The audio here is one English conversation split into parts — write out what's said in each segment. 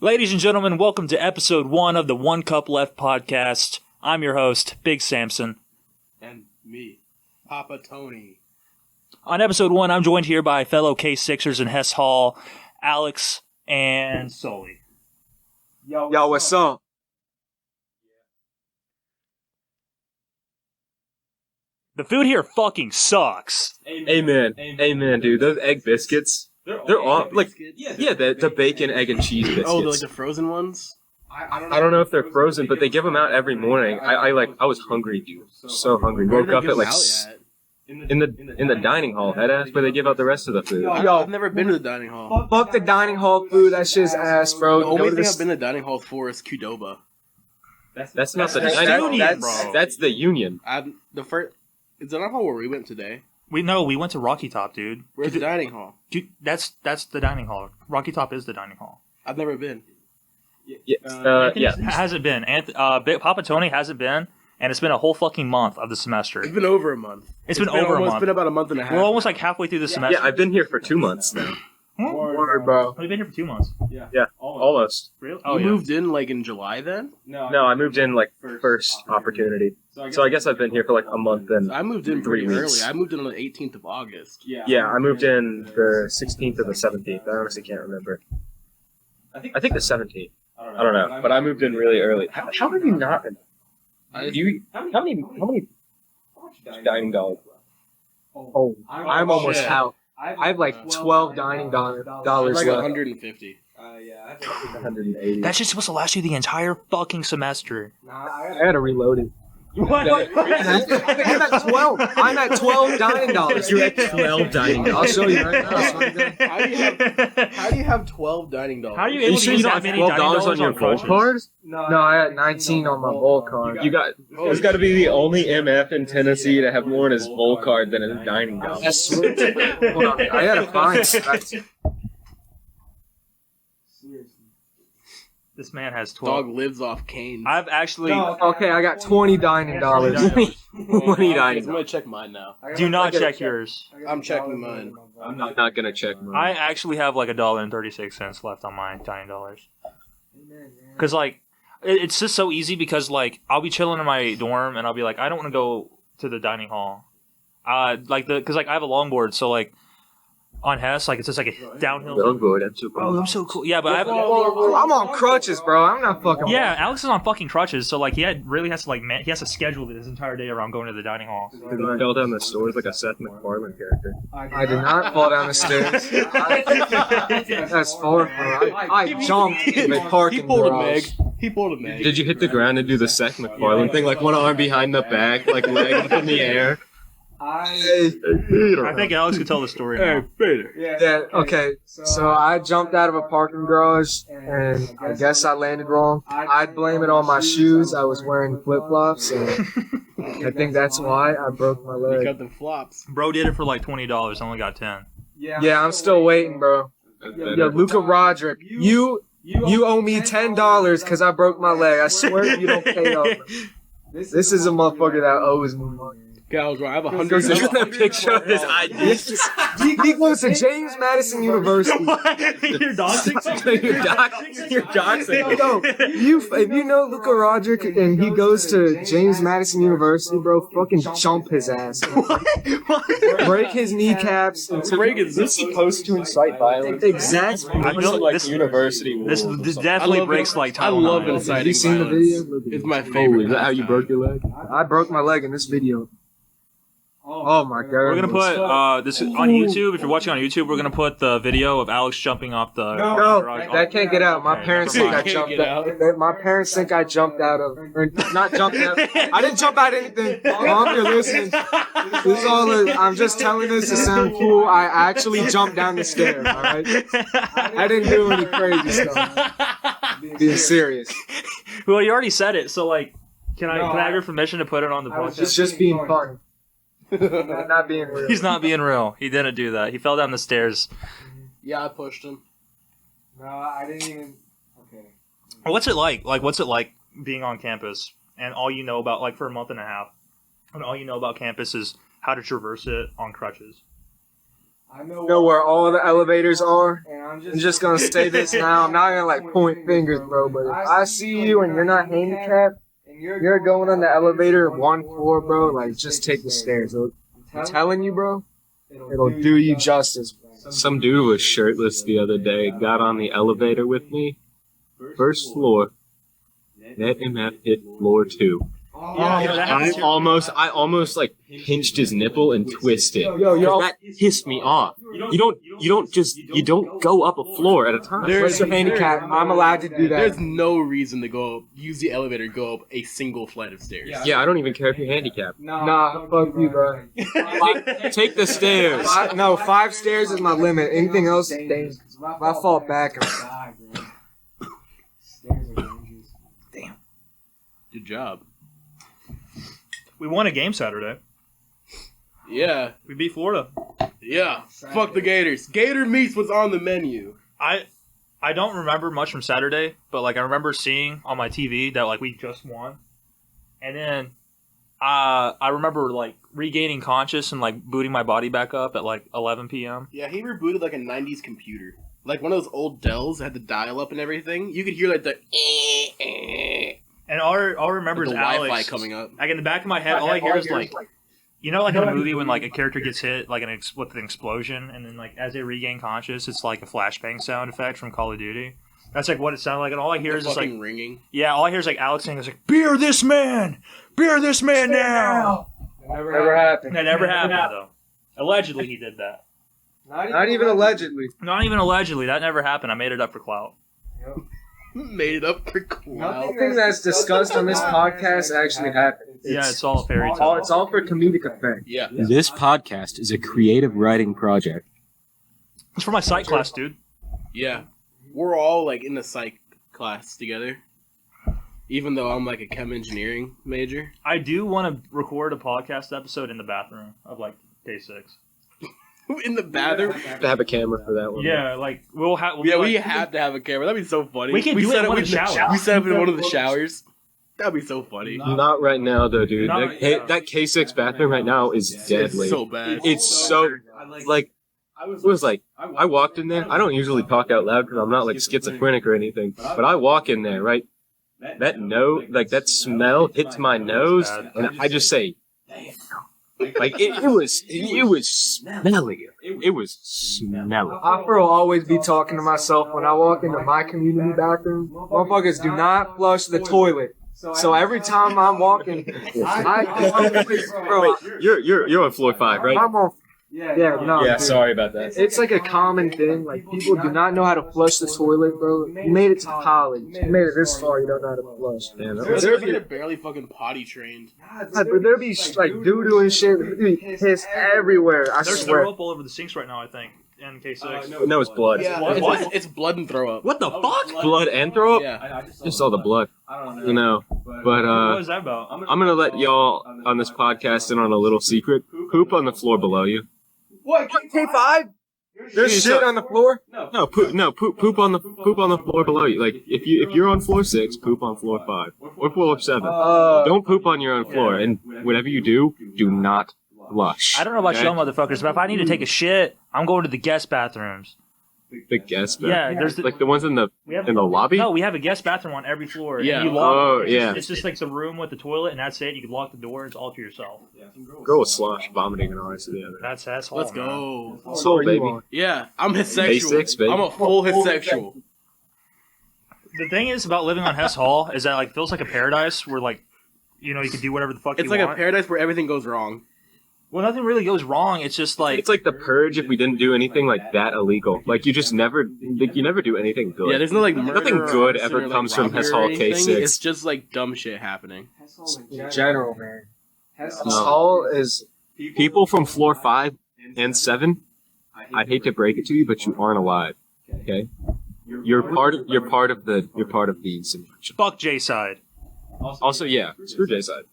Ladies and gentlemen, welcome to episode 1 of the One Cup Left podcast. I'm your host, Big Samson. And me, Papa Tony. On episode 1, I'm joined here by fellow K6'ers in Hess Hall, Alex and Sully. Yo, what's up? The food here fucking sucks. Amen, dude. Those egg biscuits, they're all like, yeah, the bacon, egg, and cheese biscuits. Oh, they're like the frozen ones? I don't know if they're frozen, but they give them out every morning. I was hungry, dude. So hungry. Where Woke do they up give at like them out in the dining hall. Headass, where they give out the rest of the food. I've never been to the dining hall. Fuck the dining hall food. That shit's ass, bro. The only thing I've been to the dining hall for is Qdoba. That's not the That's dining Union, hall. bro. That's the Union. Is the dining hall where we went today? We went to Rocky Top, dude. Where's the dining hall? Dude, that's the dining hall. Rocky Top is the dining hall. I've never been. Yeah. Hasn't been. Papa Tony hasn't been, and it's been a whole fucking month of the semester. It's been over a month. It's been over a month. It's been about a month and a half. We're almost like halfway through the semester. Yeah, I've been here for 2 months now. Word, bro. We've been here for 2 months. Yeah, almost. Really? You moved in like in July then? No, I moved in like first opportunity. So I guess I've been here for like a month and I moved in pretty 3 early. weeks. I moved in on the 18th of August. Yeah, I moved in the 16th or the 17th. I honestly can't remember. I think the 17th. I don't know, but I moved in really early. How have you not been? How many dining dollars? Oh, I'm almost out. I have like 12 dining dollars Like left. 150. 180. That's just supposed to last you the entire fucking semester. I had to reload it. What? I'm at 12 dining dollars. You're at 12 dining I'll dollars. show you right now. How do you have 12 dining dollars? How are you Are you able sure to you use don't that have many $12 dining dollars on your crutches? gold card? No, I had 19 on my bowl card. There's got to be the only MF in Tennessee to have more in his bowl card than his dining dollars. That's sweet. Hold on, I had to find it. This man has 12. Dog lives off cane. I've actually... Okay, I got 20 dining dollars. 20 I'm dining gonna check mine now. Do not check yours. I'm checking mine. I'm not going to check mine. I actually have like $1.36 left on my dining dollars. Because like, it's just so easy because like, I'll be chilling in my dorm and I'll be like, I don't want to go to the dining hall. Because like I have a longboard, so like, on Hess, like it's just like a downhill. Longboard, I'm so Oh, cool. I'm so cool. Yeah, but I have... I'm on crutches, bro. I'm not fucking. Yeah, Alex is on fucking crutches, so like really has to like he has to schedule his entire day around going to the dining hall. He fell down the stairs like a Seth MacFarlane character. I did not fall down the stairs. That's far, bro. I jumped in the parking He pulled a garage. Meg. He pulled a Meg. Did you hit the ground and do the Seth MacFarlane thing, like one arm behind the back, like leg up in the air? I think Alex could tell the story now. Yeah, okay. So I jumped out of a parking garage, and I guess I landed wrong. I'd blame it on my shoes. I was wearing flip-flops, and I think that's why I broke my You leg. got them flops. Bro did it for like $20, only got 10. Yeah, I'm still waiting, bro. Yo, Luka Roderick, you owe me $10 because I broke my leg. I swear you don't pay up. This is a motherfucker that owes me money. Okay, I was right. I have Goes to 100. a picture of his ID. He goes to James Madison University. You're doxing? You're doxing. Yo, if you know Luka Roderick and he goes to James Madison University, bro, fucking jump his ass. Break his kneecaps. Is this supposed to incite violence? Exactly. I feel like this university rules. this definitely I love breaks it. like I Title love IX. inciting Have you seen the violence. video? It's my Oh, favorite. is that how you broke your leg? I broke my leg in this video. Oh my god. We're gonna put this on YouTube. If you're watching on YouTube, we're gonna put the video of Alex jumping off the garage. No, that can't get out. My Okay, parents never think I mind. jumped out. My parents think I jumped out of, or not jumped out. I didn't jump out anything. Mom, you're listening. This is all. I'm just telling this to sound cool. I actually jumped down the stairs. All right. I didn't do any crazy stuff. Being serious. Well, you already said it, so like, can I have your permission to put it on the It's podcast? just being fun. Not being real. He's not being real. He didn't do that. He fell down the stairs. Yeah, I pushed him. No, I didn't even. Okay. What's it like? Like, what's it like being on campus and all you know about, like, for a month and a half, and all you know about campus is how to traverse it on crutches? I know where all the elevators are, and I'm just gonna say this now. I'm not gonna like point fingers, bro. But if I see you and you're not handicapped, you're going on the elevator 1 floor, bro. Like, just take the stairs. I'm telling you, bro. It'll do you justice. Some dude was shirtless the other day, got on the elevator with me. First floor. Net MF hit floor 2. I almost like pinched his nipple and twisted. That pissed me off. You don't go up a floor at a time. Where's your handicap? I'm allowed to do that. There's no reason to use the elevator to go up a single flight of stairs. Yeah, I don't even care if you're handicapped. Nah, fuck you, bro. Take the stairs. 5 stairs is my limit. Anything else, dangerous. If I fall back, I'm die, bro. Stairs are dangerous. Damn. Good job. We won a game Saturday. Yeah. We beat Florida. Yeah. Fuck the Gators. Gator meats was on the menu. I don't remember much from Saturday, but like I remember seeing on my TV that like we just won, and then I remember like regaining conscious and like booting my body back up at like 11 p.m. Yeah, he rebooted like a 90s computer. Like one of those old Dells that had the dial up and everything. You could hear like the And all I remember like is the Alex. Wi-Fi coming up. Like in the back of my head, all I hear is like, you know, like in a movie when like a character gets hit like with an explosion, and then like as they regain conscious, it's like a flashbang sound effect from Call of Duty. That's like what it sounded like, and all I hear is just like ringing. Yeah, all I hear is like Alex saying, "It's like beer this man now." Never happened. That never happened though. Allegedly, he did that. Not even allegedly. Not even allegedly. That never happened. I made it up for clout. Made it up for clout. Nothing that's discussed on this podcast actually happened. Yeah, it's all fairy tale. It's all for comedic effect. Yeah. This podcast is a creative writing project. It's for my psych class, dude. Yeah. We're all like in the psych class together. Even though I'm like a chem engineering major. I do want to record a podcast episode in the bathroom of like K6. In the bathroom? To have a camera for that one. Yeah, like we'll have. We have to have a camera. That'd be so funny. We can do it in one of the showers. We set up in one of the showers. That'd be so funny. Not right now, though, dude. Not right now. That K6 bathroom right now is deadly. It's so bad. It's so like. It was like I walked in there. I don't usually talk out loud because I'm not like schizophrenic or anything. But I walk in there, right? That smell hits my nose, and I just say, like it was smelly. It was smelly. I will always be talking to myself when I walk into my community bathroom. Motherfuckers do not flush the toilet. So every time I'm walking, bro, You're on floor 5, right? I'm on. Yeah, no. Yeah, dude. sorry about that. It's like a common thing. Like, people do not know how to flush the toilet, bro. You made it to college. You made it this far, you don't know how to flush. Damn, They're barely fucking potty trained. But there be, like, doo-doo and shit. There be piss everywhere, I There's swear. throw up all over the sinks right now, I think, in K6. No, it's blood. Yeah, What? it's blood and throw up. What the fuck? Blood and throw up? Yeah. Just saw the blood. You know. But What is that about? I'm gonna let y'all on this podcast in on a little secret. Poop on the floor below you. What, K5? There's shit on the floor? No, poop on the floor below you. Like if you're on floor 6, poop on floor 5 or floor 7. Don't poop on your own floor, and whatever you do not flush. I don't know about okay? y'all motherfuckers, but if I need to take a shit, I'm going to the guest bathrooms. The guest bathroom. Yeah, there's like the ones in the lobby. No, we have a guest bathroom on every floor. and Yeah. you lock, yeah. It's just like the room with the toilet, and that's it. You can lock the door. It's all to yourself. Girl with slosh vomiting in our eyes to the other. That's Hess Hall. Let's man. go. So baby. Yeah, I'm hissexual. K6, baby. I'm a full hissexual. The thing is about living on Hess Hall is that like it feels like a paradise where like you can do whatever the fuck It's you like want. a paradise where everything goes wrong. Well, nothing really goes wrong. It's just like It's like the purge if we didn't do anything like that illegal. Like you just never do anything good. Yeah, there's no like murder Nothing or good arson ever or, like, comes from robbery Hess or Hall anything. K6. It's just like dumb shit happening. In general, man. Hess No. Hall is... People from floor 5 and 7, I'd hate to break it to you, but you aren't alive. Okay? You're part of the insurrection. fuck J side. Also, yeah, screw J side.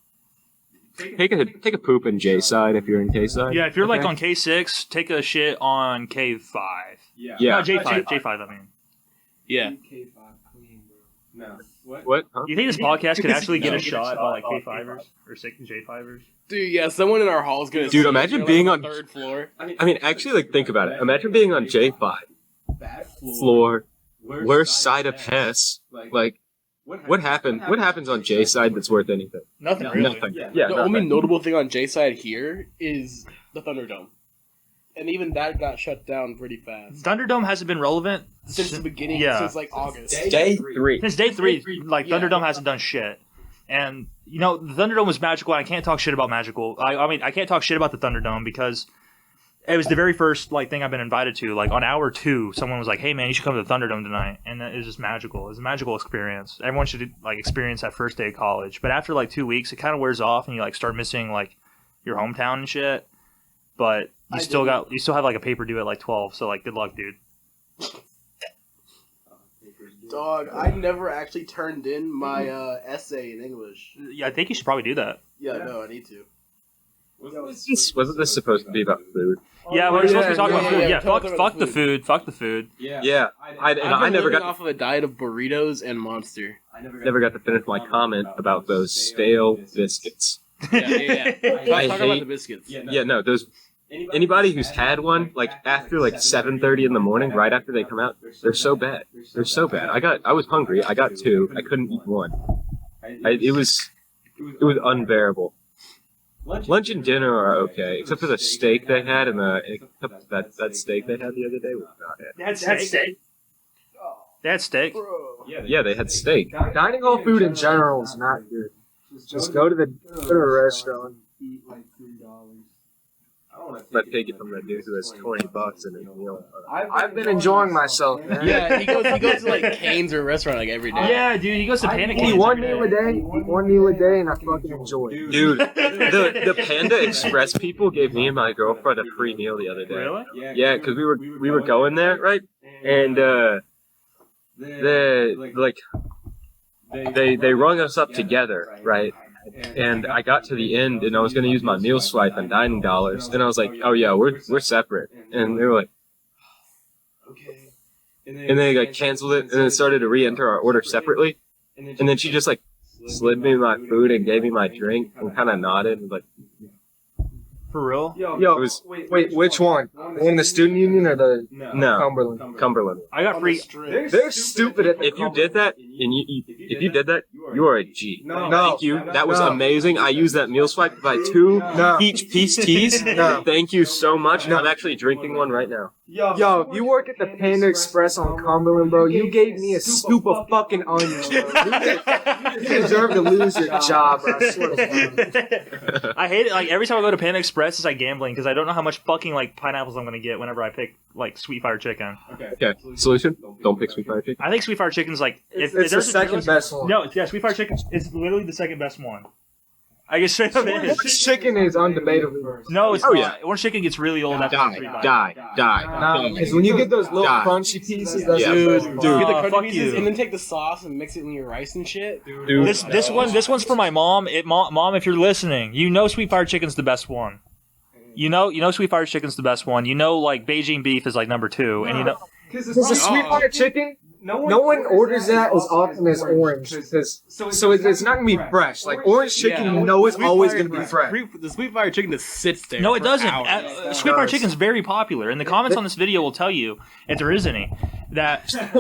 Take a poop in J side if you're in K side. Yeah, if you're like Okay. on K6, take a shit on K5. Yeah. No, J5. J5. I mean, Yeah. What? Huh? you think this podcast could actually get No. a shot by like K5ers or J5ers? Dude, yeah, someone in our hall is gonna. Dude, see imagine us. being They're on- the third floor. I mean, actually, like, think about it. Imagine being on J5. floor, worst side of Hess. Like, what happened? What happens on J's side that's worth anything? Nothing really. Nothing. Yeah, The only notable thing on J side here is the Thunderdome, and even that got shut down pretty fast Thunderdome hasn't been relevant since the beginning. Yeah. Since like August. Day 3. Since day 3. Like Yeah. Thunderdome hasn't done shit. And the Thunderdome was magical. And I can't talk shit about magical. I mean, I can't talk shit about the Thunderdome because it was the very first thing I've been invited to. Like on hour 2, someone was like, "Hey man, you should come to the Thunderdome tonight," and it was just magical. It was a magical experience. Everyone should experience that first day of college. But after 2 weeks, it kind of wears off, and you start missing your hometown and shit. But you still have a paper due at 12. So good luck, dude. Dog, I never actually turned in my essay in English. Yeah, I think you should probably do that. Yeah, no, I need to. Wasn't this supposed to be about food? Yeah, we're supposed to be talking yeah, about food. yeah, Yeah, talking fuck about the food. food. Fuck the food. Yeah, I I've been never living got off of a diet of burritos and Monster. never got to finish my comment about those stale biscuits. Yeah. I Talk about hate- the biscuits. Yeah, no, those. Anybody who's had one after 7:30 in the morning, right after they come out, they're so bad. They're so bad. I was hungry. I got 2. I couldn't eat one. It was unbearable. Lunch and dinner are okay, except for the steak they had and that steak they had the other day was not it. They had steak. They had steak. Bro. Yeah, they had steak. Dining hall food in general is not good. Just go to a restaurant. Eat like $3. But take it from the dude who has $20 in a meal. I've been enjoying myself, man. Yeah, he goes to Cane's or a restaurant every day. Yeah, dude, he goes to Panic Eat Cane's one every meal a day. Eat one meal a day, and I fucking enjoy it. Dude, the Panda Express people gave me and my girlfriend a free meal the other day. Really? Yeah, because we were going there, right? And they rung us up together, right? And I got to the end, and I was going to use my meal swipe and dining dollars, and I was like, "Oh yeah, we're separate." And they were like, Okay. and they canceled it, and then started to re-enter our order separately. And then she just slid me my food and gave me my drink and kind of nodded and was like, For real? Yo, It was- wait, which one? The one in the student union or the "No, Cumberland? Cumberland." I got free. They're stupid at the If you did that, and if you did that, you are a G. No. Thank you. That was No. amazing. I used that meal swipe to buy 2 No. peach peace teas. No. Thank you so much. No. I'm actually drinking one right now. Yo, if you work at the Panda Express on Cumberland, bro, you gave me a scoop of fucking onions, bro. You deserve to lose your job, bro. I swear to God. I hate it. Every time I go to Panda Express, it's like gambling because I don't know how much fucking pineapples I'm gonna get whenever I pick sweet fire chicken. Okay. Solution: don't pick sweet fire chicken. I think sweet fire chicken's It's if the there's a second best one. No, yeah, sweet fire chicken is literally the second best one. I guess straight up it Orange is. chicken is undebatable. No, it's Oh, not. yeah. Orange chicken gets really old after Die, 3 bites. die. Because when you get those little Die. crunchy pieces, that's Yeah. Dude, dude. get the fuck crunchy pieces you. and then take the sauce and mix it in your rice and shit. Dude, This one's for my mom. Mom, if you're listening, sweet fire chicken's the best one. You know sweet fire chicken's the best one. Beijing beef is number 2, and Because the sweet fire chicken, no one orders that as often as orange. So it's not going to be fresh. Orange chicken, Yeah. you know it's Sweet always fire- going to be fresh. The sweet fire chicken just sits there. no, it for doesn't. hours. Sweet fire does. chicken's very popular, and the comments on this video will tell you if there is any that If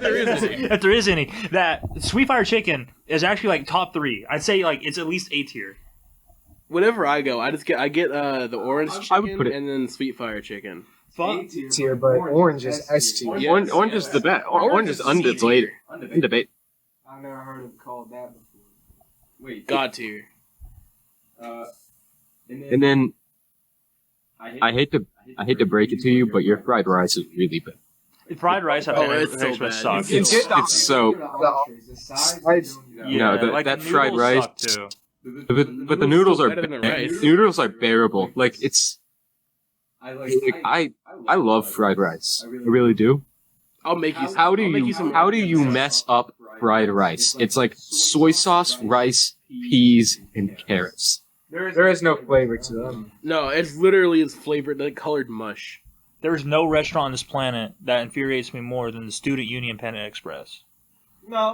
there is any. if there is any that sweet fire chicken is actually top 3. I'd say it's at least A tier. Whenever I go, I get the orange chicken I would put it- and then sweet fire chicken. Fuck. Tier, but orange is S tier. Yeah. Orange is the best. Orange is undebated. Undebate. I've never heard it called that before. God tier. And then I hate to break it to you, but your fried rice is really bad. Fried rice at Oh, Panda it's so Express bad. sucks. It's so. Yeah, No, that the fried noodles rice- suck, too. But the noodles are better than the rice. noodles are bearable. I love fried rice. I really do. I'll make you. How do I'll make you some- how do you mess up fried rice? It's soy sauce, rice, peas, and carrots. There is no flavor to them. No, it's literally flavored like colored mush. There is no restaurant on this planet that infuriates me more than the Student Union Panda Express. No,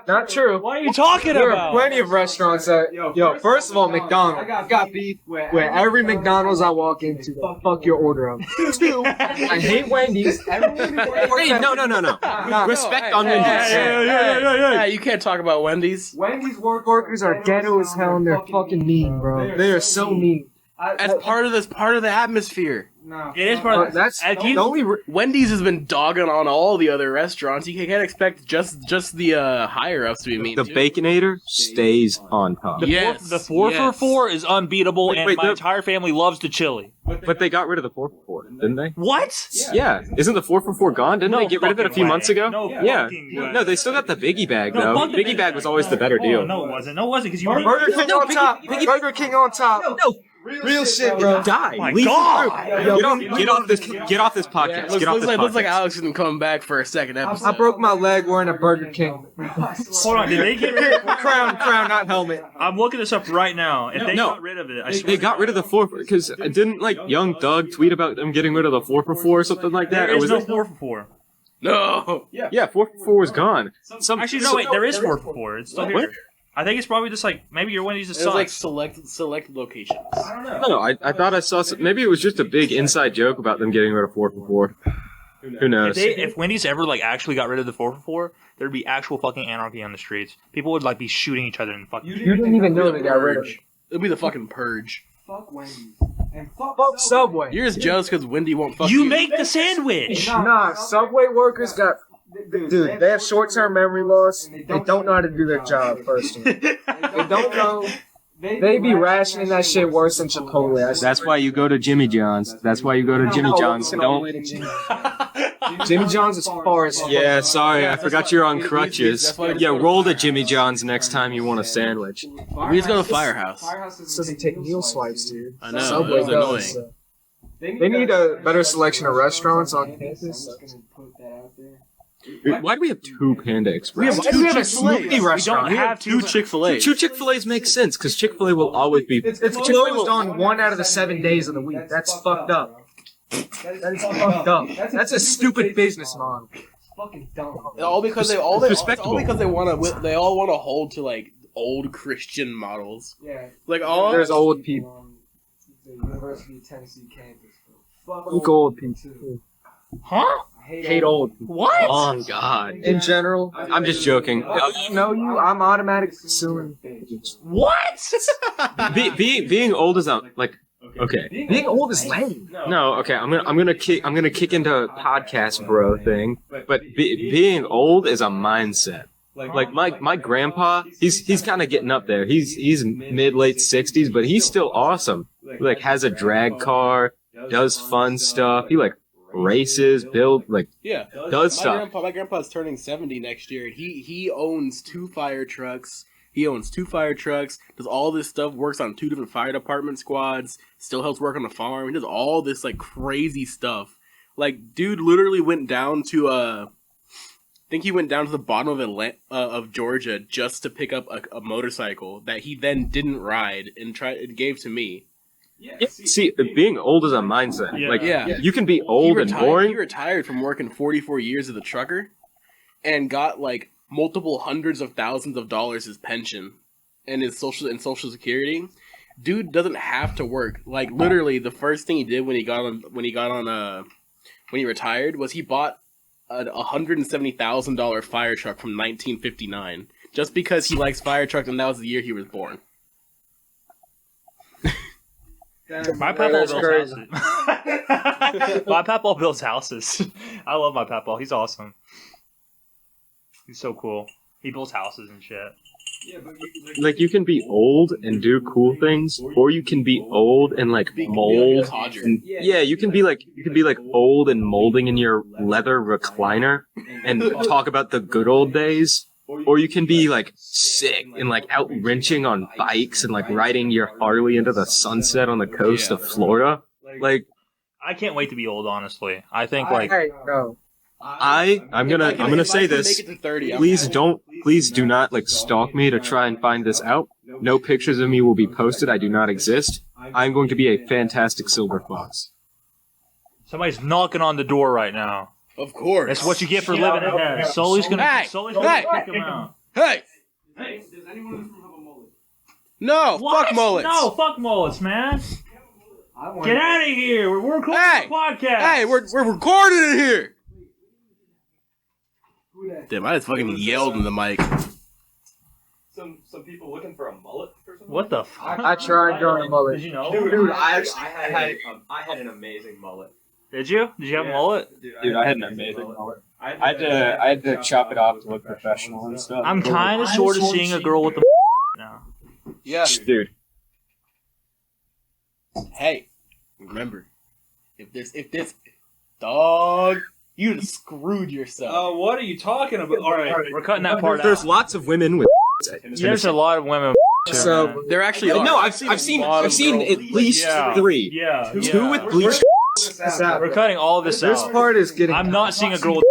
not true. What are you talking There are about? plenty of restaurants that, first of all, McDonald's. I got beef where every McDonald's I walk into, fuck your order up. Two, I hate Wendy's. Hey, no. Respect on Wendy's. Yeah, you can't talk about Wendy's. Wendy's workers are ghetto as hell and they're fucking mean, bro. They are so mean. As part of the atmosphere. No. It is part of That's if the you- only. Wendy's has been dogging on all the other restaurants. You can't expect just the higher ups to be mean. The too. Baconator stays on top. The 4 is unbeatable, Wait, and my the- entire family loves the chili. But they got rid of the 4 for 4, didn't they? What? Yeah. Isn't the 4 for 4 gone? Didn't No they get rid of it a fucking few way. months ago? No yeah. fucking way. No, they still got the Biggie Bag, No, though. fuck the Biggie Bag was always the better Oh, deal. no, it wasn't. No, it wasn't because you. Burger King on top. Burger King on top. No. Real shit, bro. Die. My Leave God. the group. Get off this podcast. Get off this Looks like podcast. Alex isn't coming back for a second episode. I broke my leg wearing a Burger King. Hold on, did they get rid of Crown, not helmet. I'm looking this up right now. If they No. got rid of it, I They swear got rid of the 4 because didn't Young Doug tweet about them getting rid of the 4 for 4 or something like that? there Or is was no it? 4 for 4. No. Yeah, 4 for 4 was gone. Actually, no, wait, there is 4 for 4. It's still here. What? I think it's probably just maybe your Wendy's is It was like sucks. select locations. I don't know. No, I thought I saw maybe it was just a big inside joke about them getting rid of 4 for 4. Who knows? If Wendy's ever actually got rid of the 4 for 4, there'd be actual fucking anarchy on the streets. People would be shooting each other and fucking. You didn't even know they got rid of it. It'll be the fucking purge. Fuck Wendy's. And Fuck Subway. You're just jealous because Wendy won't fuck You make the sandwich. Nah, Subway workers got. Dude, they have short-term memory loss. They don't know how to do their job, first of all. They don't know. They be rationing that shit worse than Chipotle. That's why you go to Jimmy John's. That's why you go to Jimmy John's. Don't. Jimmy John's is far as fuck. Yeah, sorry, I forgot you're on That's crutches. why- Yeah, roll to Jimmy John's next time you want a sandwich. We just go to Firehouse. This doesn't take meal swipes, dude. I know, Subway it was does. annoying. They need a better selection of restaurants on campus. Why do we have 2 Panda Express? We have Why do we have a smoothie restaurant? We have Two Chick-fil-A. 2 Chick-fil-A's make sense because Chick-fil-A will always be. It's closed on 1 out of the 7 days of the week. That's fucked up. That is fucked up. That's a stupid business model. fucking dumb. All because they all Respectable. because they all want to hold to old Christian models. Yeah. All There's old people. The University of Tennessee campus. Fuck Fuck old people. Huh? I hate Hate old people. What? Oh God! In general, I'm just joking. know you, I'm automatically assuming. What? Being old is okay. Being old is lame. No, okay. I'm gonna kick into podcast bro thing. But being old is a mindset. Like my grandpa, he's kind of getting up there. He's mid late 60s, but he's still awesome. He has a drag car, does fun stuff. He races, does stuff. My grandpa's turning 70 next year, and he owns 2 fire trucks. Does all this stuff, works on 2 different fire department squads, still helps work on the farm. He does all this crazy stuff. Dude literally went down to I think he went down to the bottom of Georgia just to pick up a motorcycle that he then didn't ride and gave to me. Yeah, see, being old is a mindset. Yeah. You can be old and He boring. retired from working 44 years as a trucker and got multiple hundreds of thousands of dollars as pension and his social security. Dude doesn't have to work. Literally the first thing he did when he retired was he bought a $170,000 fire truck from 1959 just because he likes fire trucks and that was the year he was born. My papa builds houses. My papa builds houses. I love my papa. He's awesome. He's so cool. He builds houses and shit. You can be old and do cool things, or you can be old and mold. Yeah, you can be old and molding in your leather recliner and talk about the good old days. Or you can be sick and out wrenching on bikes and riding your Harley into the sunset on the coast of Florida. I can't wait to be old. Honestly, I think Hey, no. I'm gonna say this. Please do not stalk me to try and find this out. No pictures of me will be posted. I do not exist. I'm going to be a fantastic silver fox. somebody's knocking on the door right now. Of course. That's what you get for living in Hess. Sully's gonna Hey! kick him out. Hey! Hey, does anyone in this room have a mullet? No! What? Fuck mullets! No, fuck mullets, man. I want Get out of here. We're recording Hey! a podcast. Hey, we're recording it here! Who that? Damn, I just fucking yelled in the mic. Some people looking for a mullet or something. What the fuck? I tried growing a mullet. Did you know? Dude, I had an amazing mullet. Did you? Did you have a mullet? Dude, I had an amazing mullet. I had to chop it off to look professional and stuff. I'm kind of sort of seeing a girl with the now. Yeah. Dude. Hey, remember, if this dog, you just screwed yourself. Oh, what are you talking about? All right, we're cutting that part There's out. lots of women with. There's a lot of women. So There actually are. No, I've seen at least Yeah. 3. Yeah, Two with bleached. We're cutting all of this this out. part is getting. I'm not seeing a girl with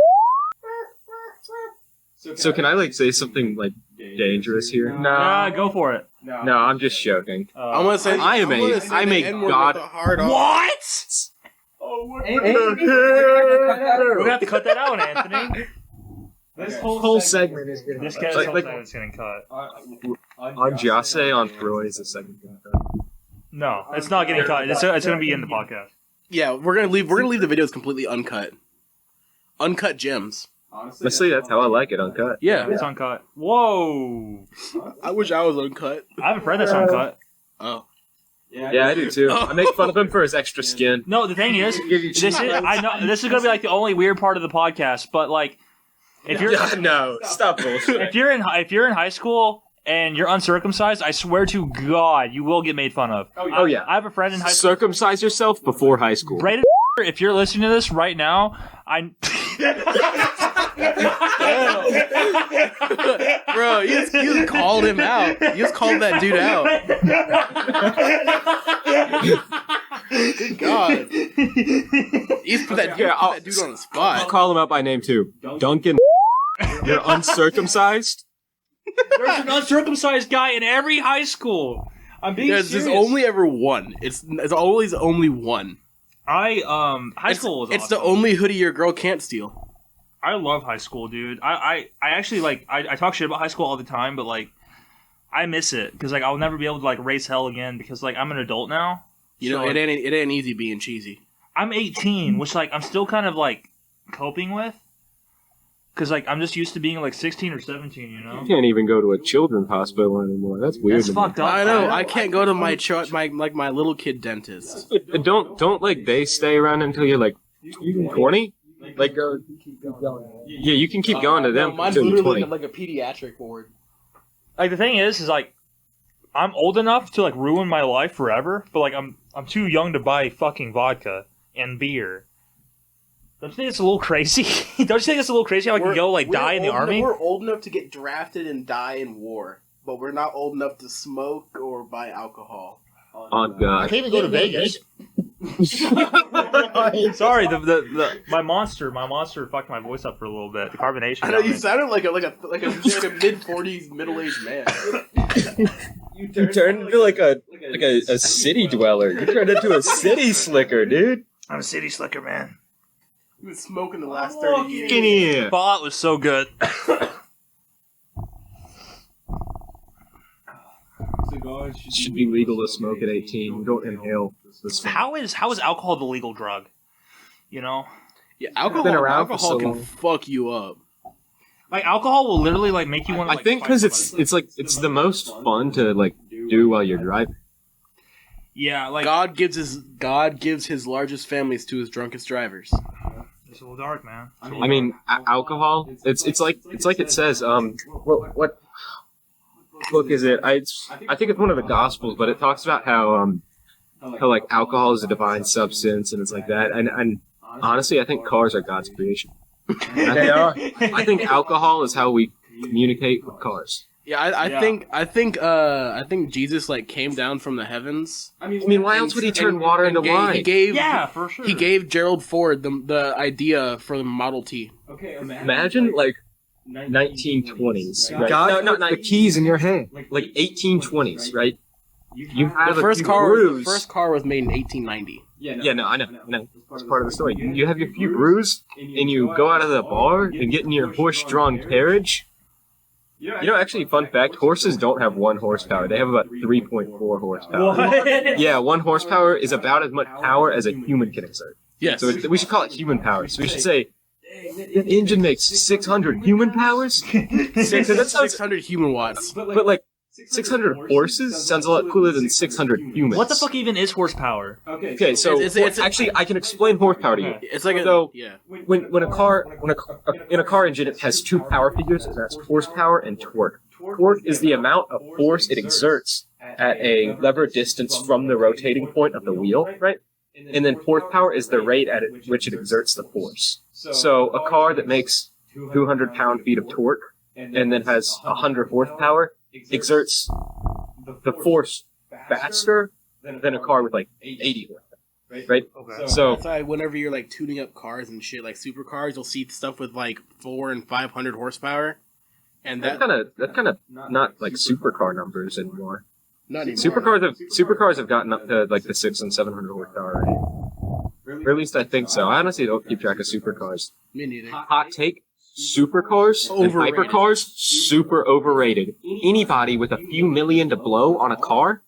So can I say something dangerous here? Nah, go for it. No, I'm just joking. I'm gonna say I'm a god- hard on. What? We're gonna have to cut that out, Anthony. This whole segment is getting. This guy's Like- is getting cut. Anjase on Troy is the second thing. No, it's not getting cut. It's gonna be in the podcast. Yeah, we're gonna leave the videos completely uncut. Uncut gems. Honestly, that's how I like it, uncut. Yeah, It's uncut. Whoa! I wish I was uncut. I have a friend that's uncut. Oh, Yeah, I do too. I make fun of him for his extra skin. No, the thing is, I know this is gonna be like the only weird part of the podcast, but like, if you're No, stop bullshit. if you're in high school and you're uncircumcised, I swear to God, you will get made fun of. Oh, yeah. I have a friend in high school. Circumcise yourself before high school. Rated if you're listening to this right now, bro, you just called him out. You just called that dude out. Good God, you just put that dude on the I'll spot. call him out by name too. Duncan. You're uncircumcised? there's an uncircumcised guy in every high school. I'm being There's serious. only ever one. It's always only one. High school was It's awesome. the only hoodie your girl can't steal. I love high school, dude. I actually like I talk shit about high school all the time, but like I miss it because like I'll never be able to like raise hell again because like I'm an adult now. You know, So, it ain't easy being cheesy. I'm 18, which like I'm still kind of like coping with because like I'm just used to being like 16 or 17, you know. You can't even go to a children's hospital anymore. That's weird. That's fucked up. I know. I can't go to my my little kid dentist. Don't like they stay around until you're like 20? Like Keep going. yeah, you can keep going to them No, mine's until you're literally 20. like a pediatric ward. Like the thing is like I'm old enough to like ruin my life forever, but like I'm too young to buy fucking vodka and beer. Don't you think it's a little crazy? Don't you think it's a little crazy how I can go like die in the army? We're old enough to get drafted and die in war, but we're not old enough to smoke or buy alcohol. Oh god. can't even go to Vegas. Sorry, my monster fucked my voice up for a little bit. The carbonation. I know got you me. sounded like a mid-40s middle-aged man. You turned into like a city dweller. You turned into a city slicker, dude. I'm a city slicker, man. You've been smoking the last 30 years. Get in here. Fallout was so good. It should be legal to smoke at 18. You don't inhale the smoke. How is alcohol the legal drug? You know, Yeah, Been around for alcohol so can long. fuck you up. like alcohol will literally like make you want to. I think because it's the most fun to like do while you're driving. Yeah, like God gives his largest families to his drunkest drivers. it's a little dark, man. I mean, alcohol. It's like it says. What book is it? I think it's one of the Gospels, but it talks about how like alcohol is a divine substance and it's like that. And honestly, I think cars are God's creation. They are. I think alcohol is how we communicate with cars. Yeah, I think Jesus like came down from the heavens. I mean, why else would he turn water into wine? He gave Yeah, for sure. he gave Gerald Ford the idea for the Model T. Imagine like 1920s, right? God No, put the keys in your hand. like 1820s, right? You The have first a car cruise. was made in 1890. Yeah, no, I know. It's part of the story. You have your few brews, and you go out of the bar and get in your horse-drawn carriage. Actually, fun fact, horses don't have 1 horsepower. They have about 3.4 horsepower. What? Yeah, 1 horsepower is about as much power as a human can exert. Yes. So we should call it human power. So we should say, the engine makes 600 human powers? That sounds 600 human watts. But like, 600 horses sounds a lot cooler than 600 humans. What the fuck even is horsepower? Okay, so It's actually, I can explain horsepower to you. It's like When a car engine, it has 2 power figures, and that's horsepower and torque. Torque is the amount of force it exerts at a lever distance from the rotating point of the wheel, right? And then horsepower is the rate at which it exerts the force. So a car that makes 200 pound-feet of torque and then has 100 horsepower exerts the force faster than a car with like 80 horsepower, right? Okay. So that's why whenever you're like tuning up cars and shit, like supercars, you'll see stuff with like 400 and 500 horsepower, and that's kind of not like supercar numbers anymore. Not anymore. Supercars have gotten up to like the 600 and 700 horsepower range. Or at least I think so. I honestly don't keep track of supercars. Me neither. Hot take. Supercars and Overrated. hypercars, super overrated. Anybody with a few million to blow on a car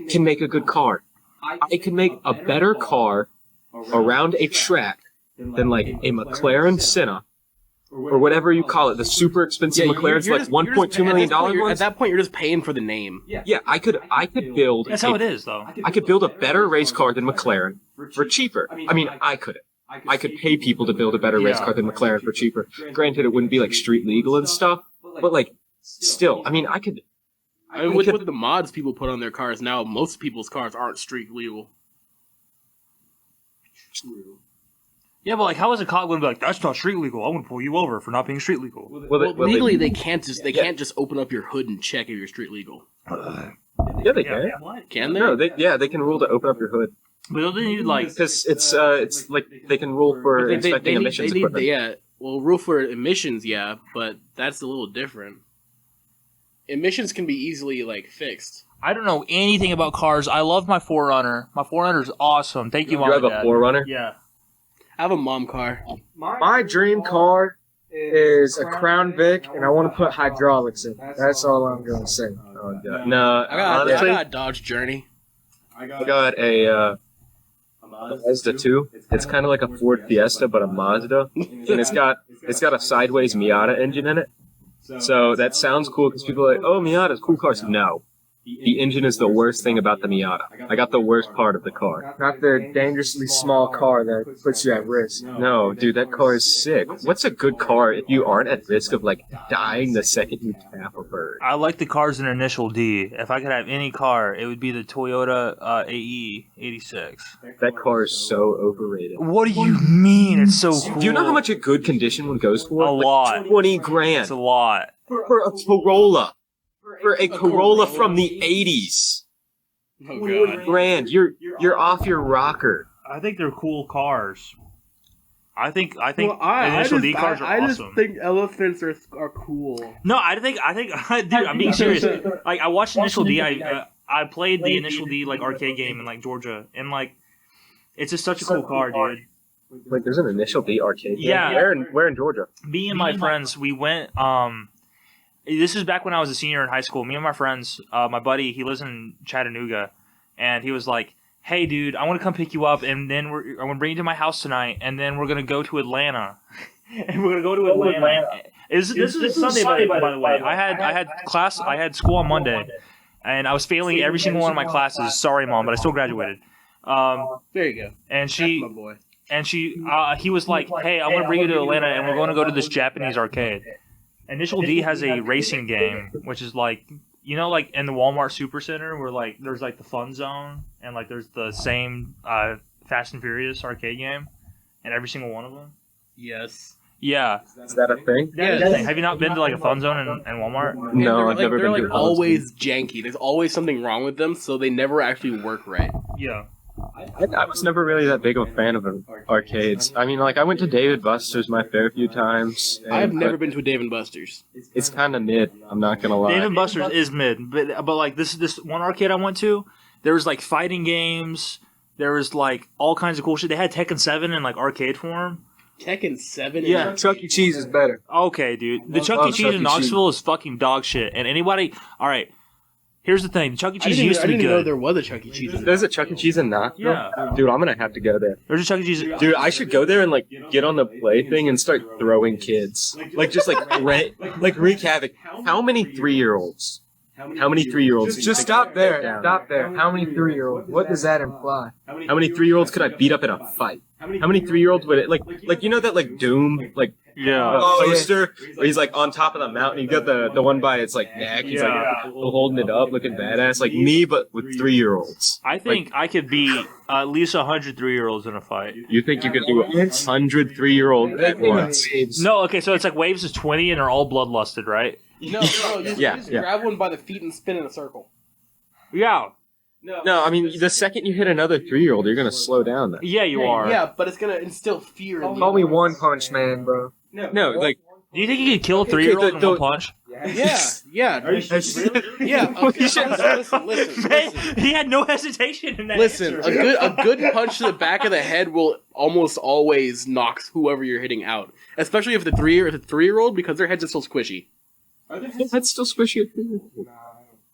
can make a good car. I can make a better car around a track than like a McLaren Senna, or whatever you call it, the super expensive McLarens, like $1.2 million ones. At that point, you're just paying for the name. Yeah, I could build. That's how it is, though. I could build a better race car than McLaren for cheaper. I mean, I couldn't. I could pay people to build a better race car than McLaren for cheaper. Granted, it wouldn't be like street legal and stuff, but like, still, I mean, I could. I mean, with the mods people put on their cars now, most people's cars aren't street legal. Yeah, but like, how is a cop going to be like, that's not street legal? I'm going to pull you over for not being street legal. Well, legally, they can't just open up your hood and check if you're street legal. Yeah, they can. Can they? No, they can rule to open up your hood. But don't they need like? Because it's like they can rule for inspecting emissions equipment. Yeah, well, rule for emissions, yeah, but that's a little different. Emissions can be easily like fixed. I don't know anything about cars. I love my 4Runner. My 4Runner's awesome. Thank you, Mom. You have and a Dad. 4Runner? Yeah. I have a mom car. My dream car is a Crown Vic, and I want to put hydraulics in it. That's all I'm going to say. Oh, God. No, I got honestly, a Dodge Journey. I got a Mazda 2. It's kind of like a Ford Fiesta, but a Mazda, and it's got a sideways Miata engine in it. So that sounds cool because people are like, "Oh, Miata's cool cars." No, the engine is the worst thing about the Miata. I got the worst part of the car. Not the dangerously small car that puts you at risk. No, dude, that car is sick. What's a good car if you aren't at risk of like dying the second you tap a bird? I like the cars in initial D. If I could have any car, it would be the Toyota AE 86. That car is so overrated. What do you mean? It's so cool. Do you know how much a good condition one goes for? A lot. 20 grand. It's a lot. For a Corolla. For a Corolla from the 80s. Oh 20 god. grand. You're off your rocker. I think they're cool cars. I think Well, initial D cars are I awesome. just think elephants are cool. No, I think, dude, I'm being serious. Like, I watched Initial D. I played the Initial D like arcade game in like Georgia, and like, it's just such a cool car, dude. Wait, there's an Initial D arcade game? Yeah. Where in Georgia? Me and my friends, we went. This is back when I was a senior in high school. Me and my friends, my buddy, he lives in Chattanooga, and he was like, "Hey, dude, I want to come pick you up, and then I'm gonna bring you to my house tonight, and then we're gonna go to Atlanta." And we're gonna go to Atlanta. This is Sunday, by the way. I had class. I had school on Monday, and I was failing every single one of my classes. Sorry, Mom, but I still graduated. There you go. And That's my boy. he was like, "Hey, I want to bring you to Atlanta, and we're going to go to this Japanese arcade." Initial D has a racing game, which is like, you know, like in the Walmart Supercenter, where like there's like the fun zone, and like there's the same Fast and Furious arcade game, and every single one of them. Yes. Yeah. Is that a thing? That is the thing. Have you not been to like a fun zone in Walmart? No, I've never been to They're a like always janky. There's always something wrong with them, so they never actually work right. Yeah. I was never really that big of a fan of arcades. I mean, like, I went to David Buster's my fair few times. I've never been to a Dave & Buster's. It's kind of mid, I'm not going to lie. Dave & Buster's is mid, but like this one arcade I went to, there was like fighting games, There was like all kinds of cool shit. They had Tekken 7 in like arcade form. Tekken 7? Yeah. Chuck E. Cheese is better. Okay, dude. The Love Chuck E. Cheese Chuck E. in Knoxville is fucking dog shit. And anybody, all right. Here's the thing: the Chuck E. Cheese used to be I didn't know good. there was a Chuck E. Cheese. There's a Chuck E. Cheese in Knoxville? Yeah. Dude, I'm gonna have to go there. There's a Chuck E. Cheese. Dude, I should go there and like get on the play thing and start throwing kids. Like just like wreak havoc. How many 3-year-olds? How many 3-year-olds? Just stop there. Stop there. How many 3-year-olds? What does that imply? How many 3-year-olds could I beat up in a fight? How many 3-year-olds would it like you know that like Doom like Yeah. poster where he's like on top of the mountain, you got the one by its like neck, he's like holding it up, looking badass, like me but with 3-year-olds. I think I could beat at least 100 3-year-olds in a fight. You think you could do 100 3-year-olds at once? No, okay, so it's like waves of 20 and they're all bloodlusted, right? No, just grab one by the feet and spin in a circle. Yeah. No, I mean the second you hit another 3-year-old, you're gonna slow down. Then. Yeah, you are. Yeah, but it's gonna instill fear in you. Call me One Punch Man, bro. No, like Do you think you could kill a 3-year-old in the- one punch? Yeah. Are you Yeah. Okay, listen. He had no hesitation in that. Listen, answer. a good punch to the back of the head will almost always knock whoever you're hitting out. Especially if the 3-year-old, because their heads are still squishy. that's still squishy.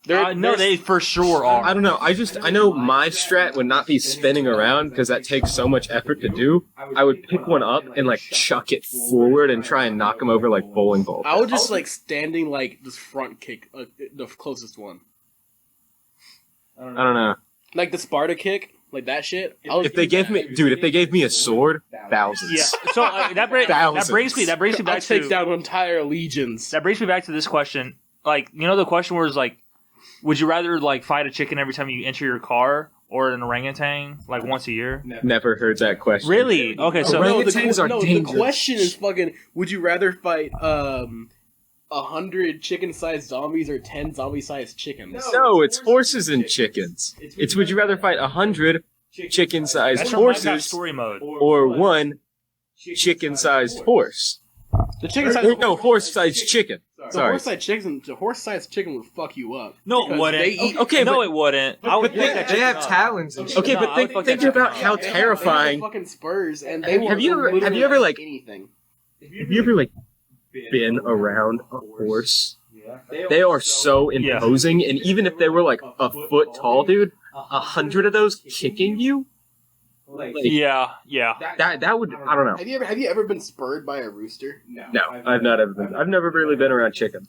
No, they for sure are. I don't know. I know my strat would not be spinning around because that takes so much effort to do. I would pick one up and like chuck it forward and try and knock them over like bowling balls. I would just like standing like this front kick, the closest one. I don't know. Like the Sparta kick, like that shit. If they gave me a sword, thousands. Yeah. So that brings me I'll back take to down entire legions. that brings me back to this question. Like, you know, the question was like, would you rather like fight a chicken every time you enter your car or an orangutan like once a year? Never heard that question. Really? Okay, so Orangutans are the dangerous. question is fucking: would you rather fight 100 chicken-sized zombies or 10 zombie-sized chickens? No, it's horses and chickens. It's would you rather fight 100 chicken-sized that's from Minecraft horses story mode. or one chicken-sized horse? The chicken-sized No, horse-sized chicken. the Sorry. horse-sized chicken would fuck you up. No, it Because wouldn't. they eat- Okay, no, but it wouldn't. I would think that They have chicken up. talons and shit. okay, No, but I would fuck think that about chicken how up. They have terrifying. fucking spurs, and they will Have you ever literally like anything? Have you ever like been around a horse? They are so imposing, and even if they were like a foot tall, dude, 100 of those kicking you, like, Yeah. that would I don't know. Have you ever been spurred by a rooster? No, I've not ever been. I've never really been around chicken.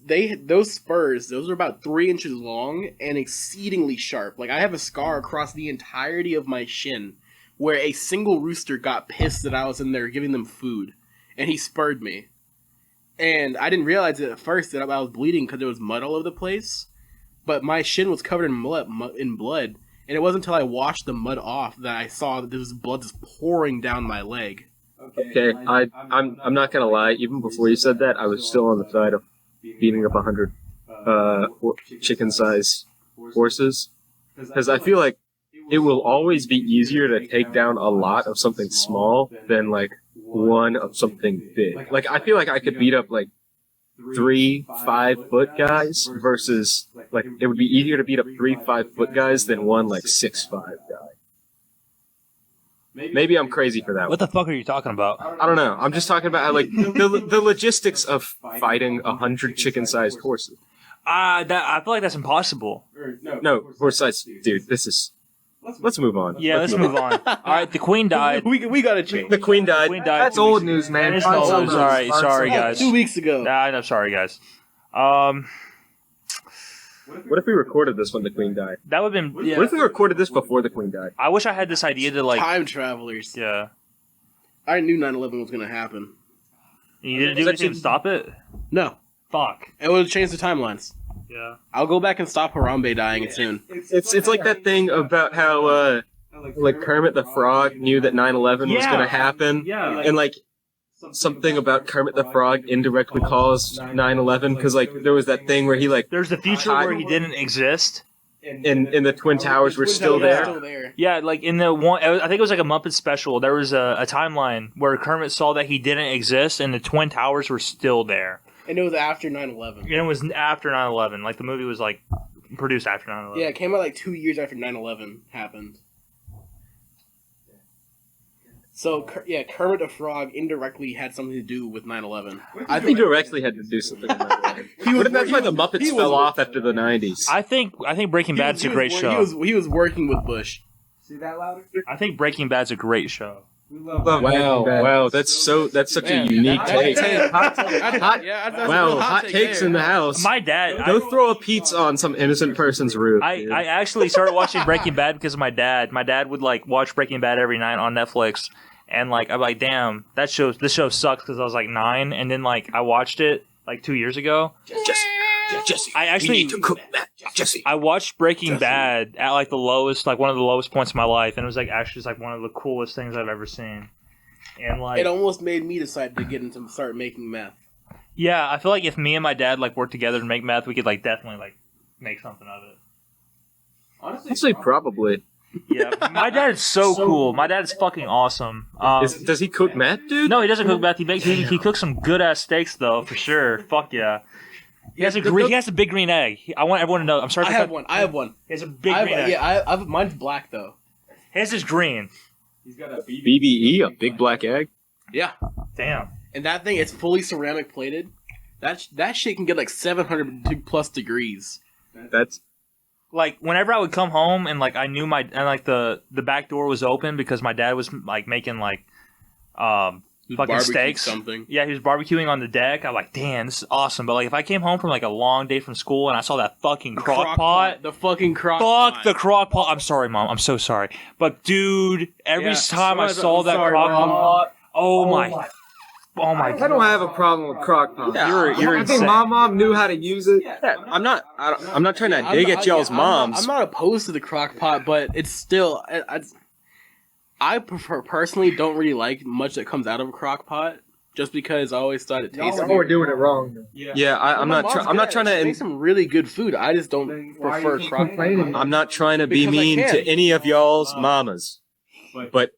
Those spurs, those are about 3 inches long and exceedingly sharp. Like I have a scar across the entirety of my shin where a single rooster got pissed that I was in there giving them food, and he spurred me. And I didn't realize it at first that I was bleeding because there was mud all over the place, but my shin was covered in blood. And it wasn't until I washed the mud off that I saw that there was blood just pouring down my leg. Okay, I'm not gonna lie. Even before you said that, I was still on the side of beating up 100 chicken-sized horses because I feel like it will always be easier to take down a lot of something small than like one of something big. Like I feel like I could beat up like 3 5-foot guys versus like it would be easier to beat up 3 5-foot guys than one like 6'5" guy. Maybe I'm crazy for that. What the fuck are you talking about? I don't know. I'm just talking about how, like the logistics of fighting 100 chicken-sized horses. I feel like that's impossible. No, horse-sized dude. This is. Let's move on. Yeah, let's move on. All right, the queen died. We gotta change. The queen died. That's old news, man. It's Find old something news. else. Alright, Find sorry, something guys. 2 weeks ago. Nah, I'm sorry, guys. What if we recorded this when the queen died? That would have been. Yeah. What if we recorded this before the queen died? I wish I had this idea to like. Time travelers. Yeah. I knew 9/11 was gonna happen. You didn't do anything to stop it. No, Fuck. it would have changed the timelines. Yeah. I'll go back and stop Harambe dying soon. It's like that thing about how like Kermit the Frog knew that 9/11 was Yeah. gonna happen, Yeah. and like something about Kermit the Frog indirectly caused 9/11 because like there was that thing where he like There's the future where he didn't exist. in the Twin Towers were still there. Yeah, like in the one, I think it was like a Muppet special. There was a timeline where Kermit saw that he didn't exist, and the Twin Towers were still there. And it was after 9/11. And it was after 9/11. Like the movie was like produced after 9/11. Yeah, it came out like 2 years after 9/11 happened. So Kermit the Frog indirectly had something to do with 9/11. I think directly had to do something. What if that's why the Muppets fell off after the 90s? I think Breaking Bad's a great show. He was working with Bush. See that louder? I think Breaking Bad's a great show. We love Wow, that's such a unique take. Hot takes in the house. My dad. Go throw a pizza on some innocent person's roof. dude. I actually started watching Breaking Bad because of my dad. My dad would like watch Breaking Bad every night on Netflix, and like I'm like, damn, this show sucks because I was like 9, and then like I watched it like 2 years ago. Jesse, I actually you need to cook that. Jesse. I watched Breaking Bad at like the lowest, like one of the lowest points of my life, and it was like actually just like one of the coolest things I've ever seen. And like it almost made me decide to start making meth. Yeah, I feel like if me and my dad like worked together to make meth, we could like definitely like make something of it. Honestly, probably. Yeah, my dad is so cool. My dad is fucking awesome. Does he cook meth, dude? No, he doesn't cook meth. He cooks some good ass steaks though, for sure. Fuck yeah. He has a big green egg. I want everyone to know. I'm sorry. I have one. He has a big green egg. Yeah, mine's black though. His is green. He's got a BBE, a big black egg. Yeah. Damn. And that thing, it's fully ceramic plated. That shit can get like 700 plus degrees. That's like whenever I would come home and like I knew the back door was open because my dad was like making like fucking steaks. Something. Yeah, he was barbecuing on the deck. I'm like, damn, this is awesome. But like if I came home from like a long day from school and I saw that fucking crock pot. The fucking crock pot. Fuck the crock pot. I'm sorry, Mom. I'm so sorry. But dude, every time I saw that crock pot, oh my. I don't have a problem with crock pot. Yeah, you're I insane. think my mom knew how to use it. Yeah, I'm not trying to dig at y'all's moms. I'm not opposed to the crock pot, but it's still. I personally don't really like much that comes out of a crock pot, just because I always thought it tastes. Y'all were doing it wrong. Yeah, I'm not trying to make some really good food. I just don't prefer crock pot. I'm not trying to be mean to any of y'all's mamas, but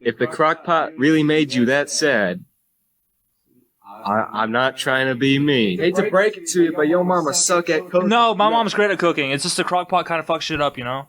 if the crock pot really made you that sad, I'm not trying to be mean. Hate to break it to you, but your mama suck at cooking. No, my mom's great at cooking. It's just the crock pot kind of fucks shit up, you know?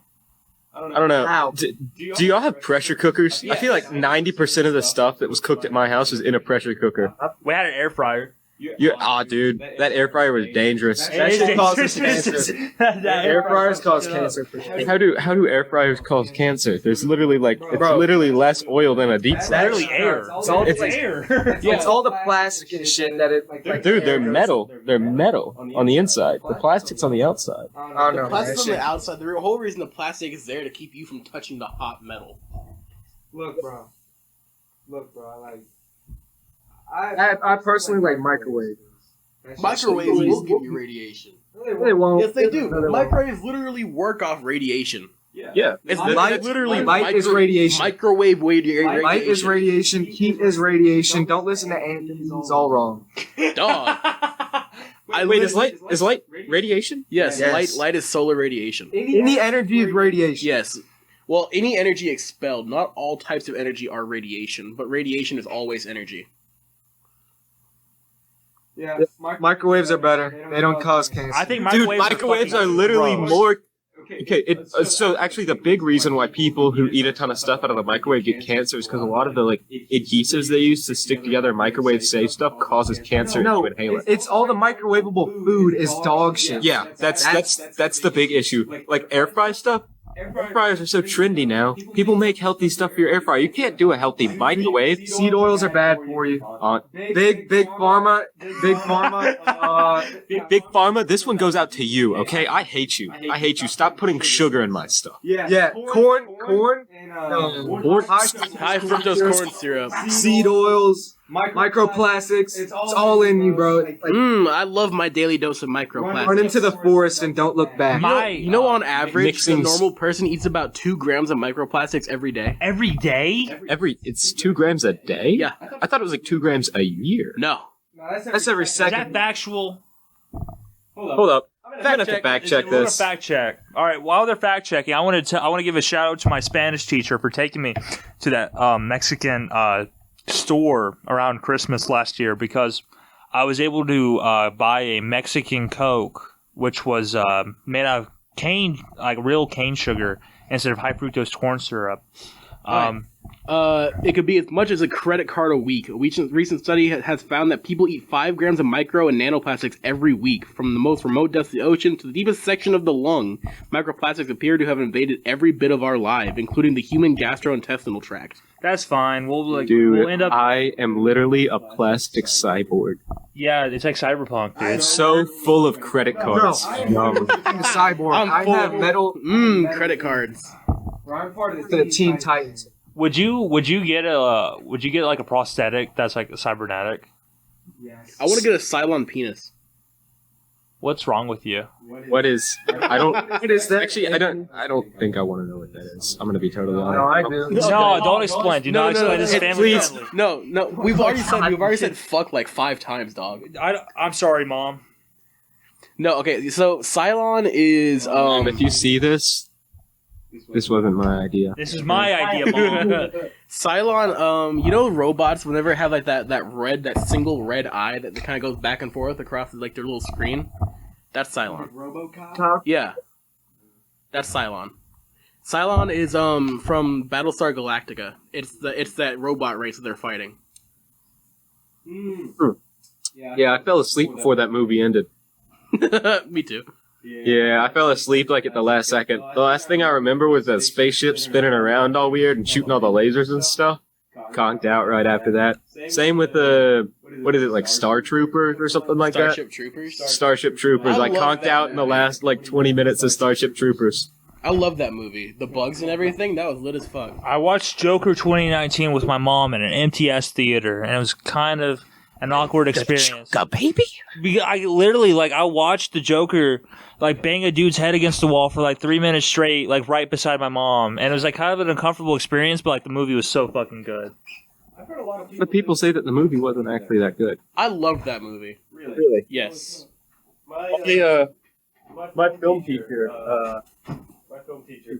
I don't know. How? Do y'all have pressure cookers? I feel like 90% of the stuff that was cooked at my house was in a pressure cooker. We had an air fryer. Dude, that air fryer was dangerous. That shit causes cancer. Air fryers cause cancer for sure. How do air fryers cause cancer? There's literally literally less oil than a deep It's fryer. literally air. It's air. It's all the plastic and shit that it. Dude, they're metal. They're metal on the inside. The plastic's on the outside. I don't know. The plastic's on man. the outside. The whole reason the plastic is there to keep you from touching the hot metal. Look, bro, like. I personally like microwaves. Microwaves will give you radiation. They won't. Yes, they do. No, they won't. Microwaves literally work off radiation. Yeah. It's Light- literally light is radiation. Microwave radiation. Light is radiation. Heat is radiation. Don't listen to Anthony. He's all wrong. Dog. Wait, is light radiation? Yes, Yes. light is solar radiation. Any energy is radiation. Yes. Well, any energy expelled. Not all types of energy are radiation, but radiation is always energy. Yeah, Microwaves are better. They don't cause cancer. I think Dude, microwaves, microwaves are fucking literally gross. more. Okay, so actually the big reason why people who eat a ton of stuff out of the microwave get cancer is because a lot of the adhesives they use to stick together microwave safe stuff causes cancer No, to inhale it. it's all the microwavable food is dog shit. Yeah, that's the big issue. Like air fry stuff. Air fryers are so trendy now. People make healthy stuff for your air fryer. You can't do a healthy microwave. Seed oils are bad for you. Big pharma. Big Pharma, this one goes out to you, okay? I hate you. Stop putting sugar in my stuff. Yeah, corn, Corn? High fructose corn syrup. seed oils, microplastics. It's all in you, bro. Like, I love my daily dose of microplastics. run into the forest and don't look back. You know, on average, mixing a normal person eats about 2 grams of microplastics every day. Every day? It's 2 grams a day? Yeah. I thought it was like 2 grams a year. No. That's every Is that second. factual? Hold up. I'm gonna have to fact check We're gonna this. fact check. All right. While they're fact checking, I want to give a shout out to my Spanish teacher for taking me to that Mexican store around Christmas last year because I was able to buy a Mexican Coke, which was made out of cane, like real cane sugar, instead of high fructose corn syrup. It could be as much as a credit card a week. A recent study has found that people eat 5 grams of micro and nanoplastics every week. From the most remote depths of the ocean to the deepest section of the lung, microplastics appear to have invaded every bit of our life, including the human gastrointestinal tract. That's fine. We'll end up. I am literally a plastic cyborg. Yeah, it's like cyberpunk, dude. It's so full of credit cards. I'm a cyborg. I have metal Credit cards. I'm part of to the Teen Titans. Would you get like a prosthetic that's like cybernetic? Yes. I want to get a Cylon penis. What's wrong with you? What is? I don't. What is that? Actually, I don't think I want to know what that is. I'm gonna be totally honest. No, I do. No, don't explain. Do not explain. This is family Please, friendly. no. We've already said fuck like 5 times, dog. I'm sorry, Mom. No, okay. So Cylon is If you see this, this wasn't my idea. This is my idea, Mom. Cylon. You know robots whenever they have like that single red eye that kind of goes back and forth across like their little screen. That's Cylon. RoboCop? Yeah, that's Cylon. Cylon is from Battlestar Galactica. It's that robot race that they're fighting. Yeah, I fell asleep before that movie ended. Me too. Yeah, I fell asleep like at the last second. The last thing I remember was the spaceship spinning around all weird and shooting all the lasers and stuff. Conked out right after that. Same with the, what is it, like Star Troopers or something like Starship Troopers. that? Starship Troopers. I love conked that out in the last like 20 minutes of Starship Troopers. I love that movie. The bugs and everything. That was lit as fuck. I watched Joker 2019 with my mom in an MTS theater, and it was kind of an awkward experience. Baby? I literally, I watched the Joker, bang a dude's head against the wall for 3 minutes straight, right beside my mom. And it was kind of an uncomfortable experience, but the movie was so fucking good. I've heard a lot of people. But people say that the movie wasn't actually that good. I loved that movie. Really? Yes. My film teacher,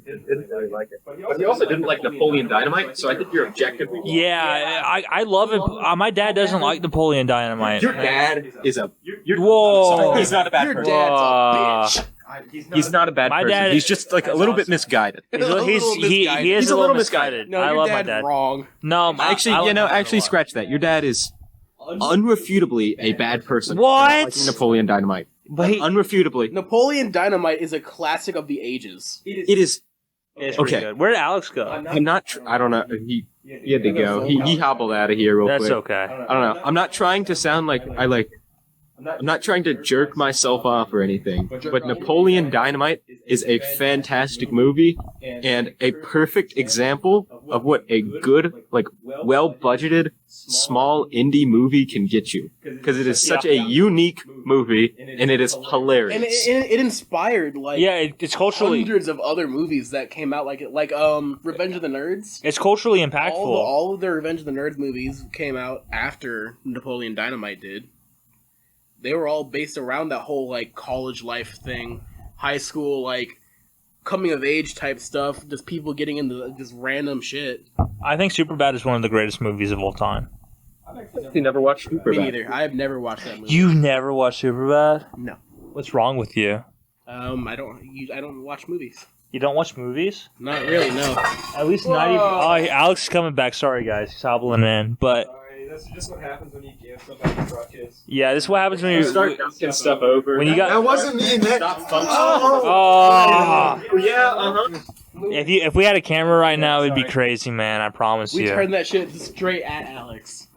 didn't really like it. But he also didn't like Napoleon Dynamite, so I think you're objectively wrong. Yeah, I love it. My dad doesn't like Napoleon Dynamite. Your dad is a... Whoa. Sorry, he's not a bad Your person. dad's a bitch. He's not a bad My person. dad- He's just a little bit misguided. He He's is a little misguided. No, I your love my dad's dad. wrong. No, Actually, scratch that. Your dad is unrefutably a bad person. What? For not liking Napoleon Dynamite. But Unrefutably. Napoleon Dynamite is a classic of the ages. It is... it's pretty Okay. good. Where did Alex go? I'm not... I don't know. He had to go. He hobbled out of here real That's quick. okay. I don't know. I'm not trying to sound like I'm not trying to jerk myself off or anything, but Napoleon Dynamite is a fantastic movie and a perfect example of what a good, well-budgeted, small indie movie can get you. Because it is such a unique movie, and it is hilarious. And it inspired It's culturally hundreds of other movies that came out like Revenge of the Nerds. it's culturally impactful. All of the Revenge of the Nerds movies came out after Napoleon Dynamite did. They were all based around that whole college life thing, high school coming of age type stuff, just people getting into this random shit. I think Superbad is one of the greatest movies of all time. You never watched Me Superbad? neither. I have never watched that movie. You've never watched Superbad? No. What's wrong with you? I don't watch movies. You don't watch movies? Not really. No. At least 90. Oh, Alex is coming back. Sorry, guys. He's hobbling in. But Sorry, that's just what happens when you give somebody crutches. yeah, this is what happens when you Start knocking stuff over. when you got. That wasn't me, man. Stop functioning. Oh, Yeah, if we had a camera right now, it'd be crazy, man. I promise We you. turned that shit straight at Alex.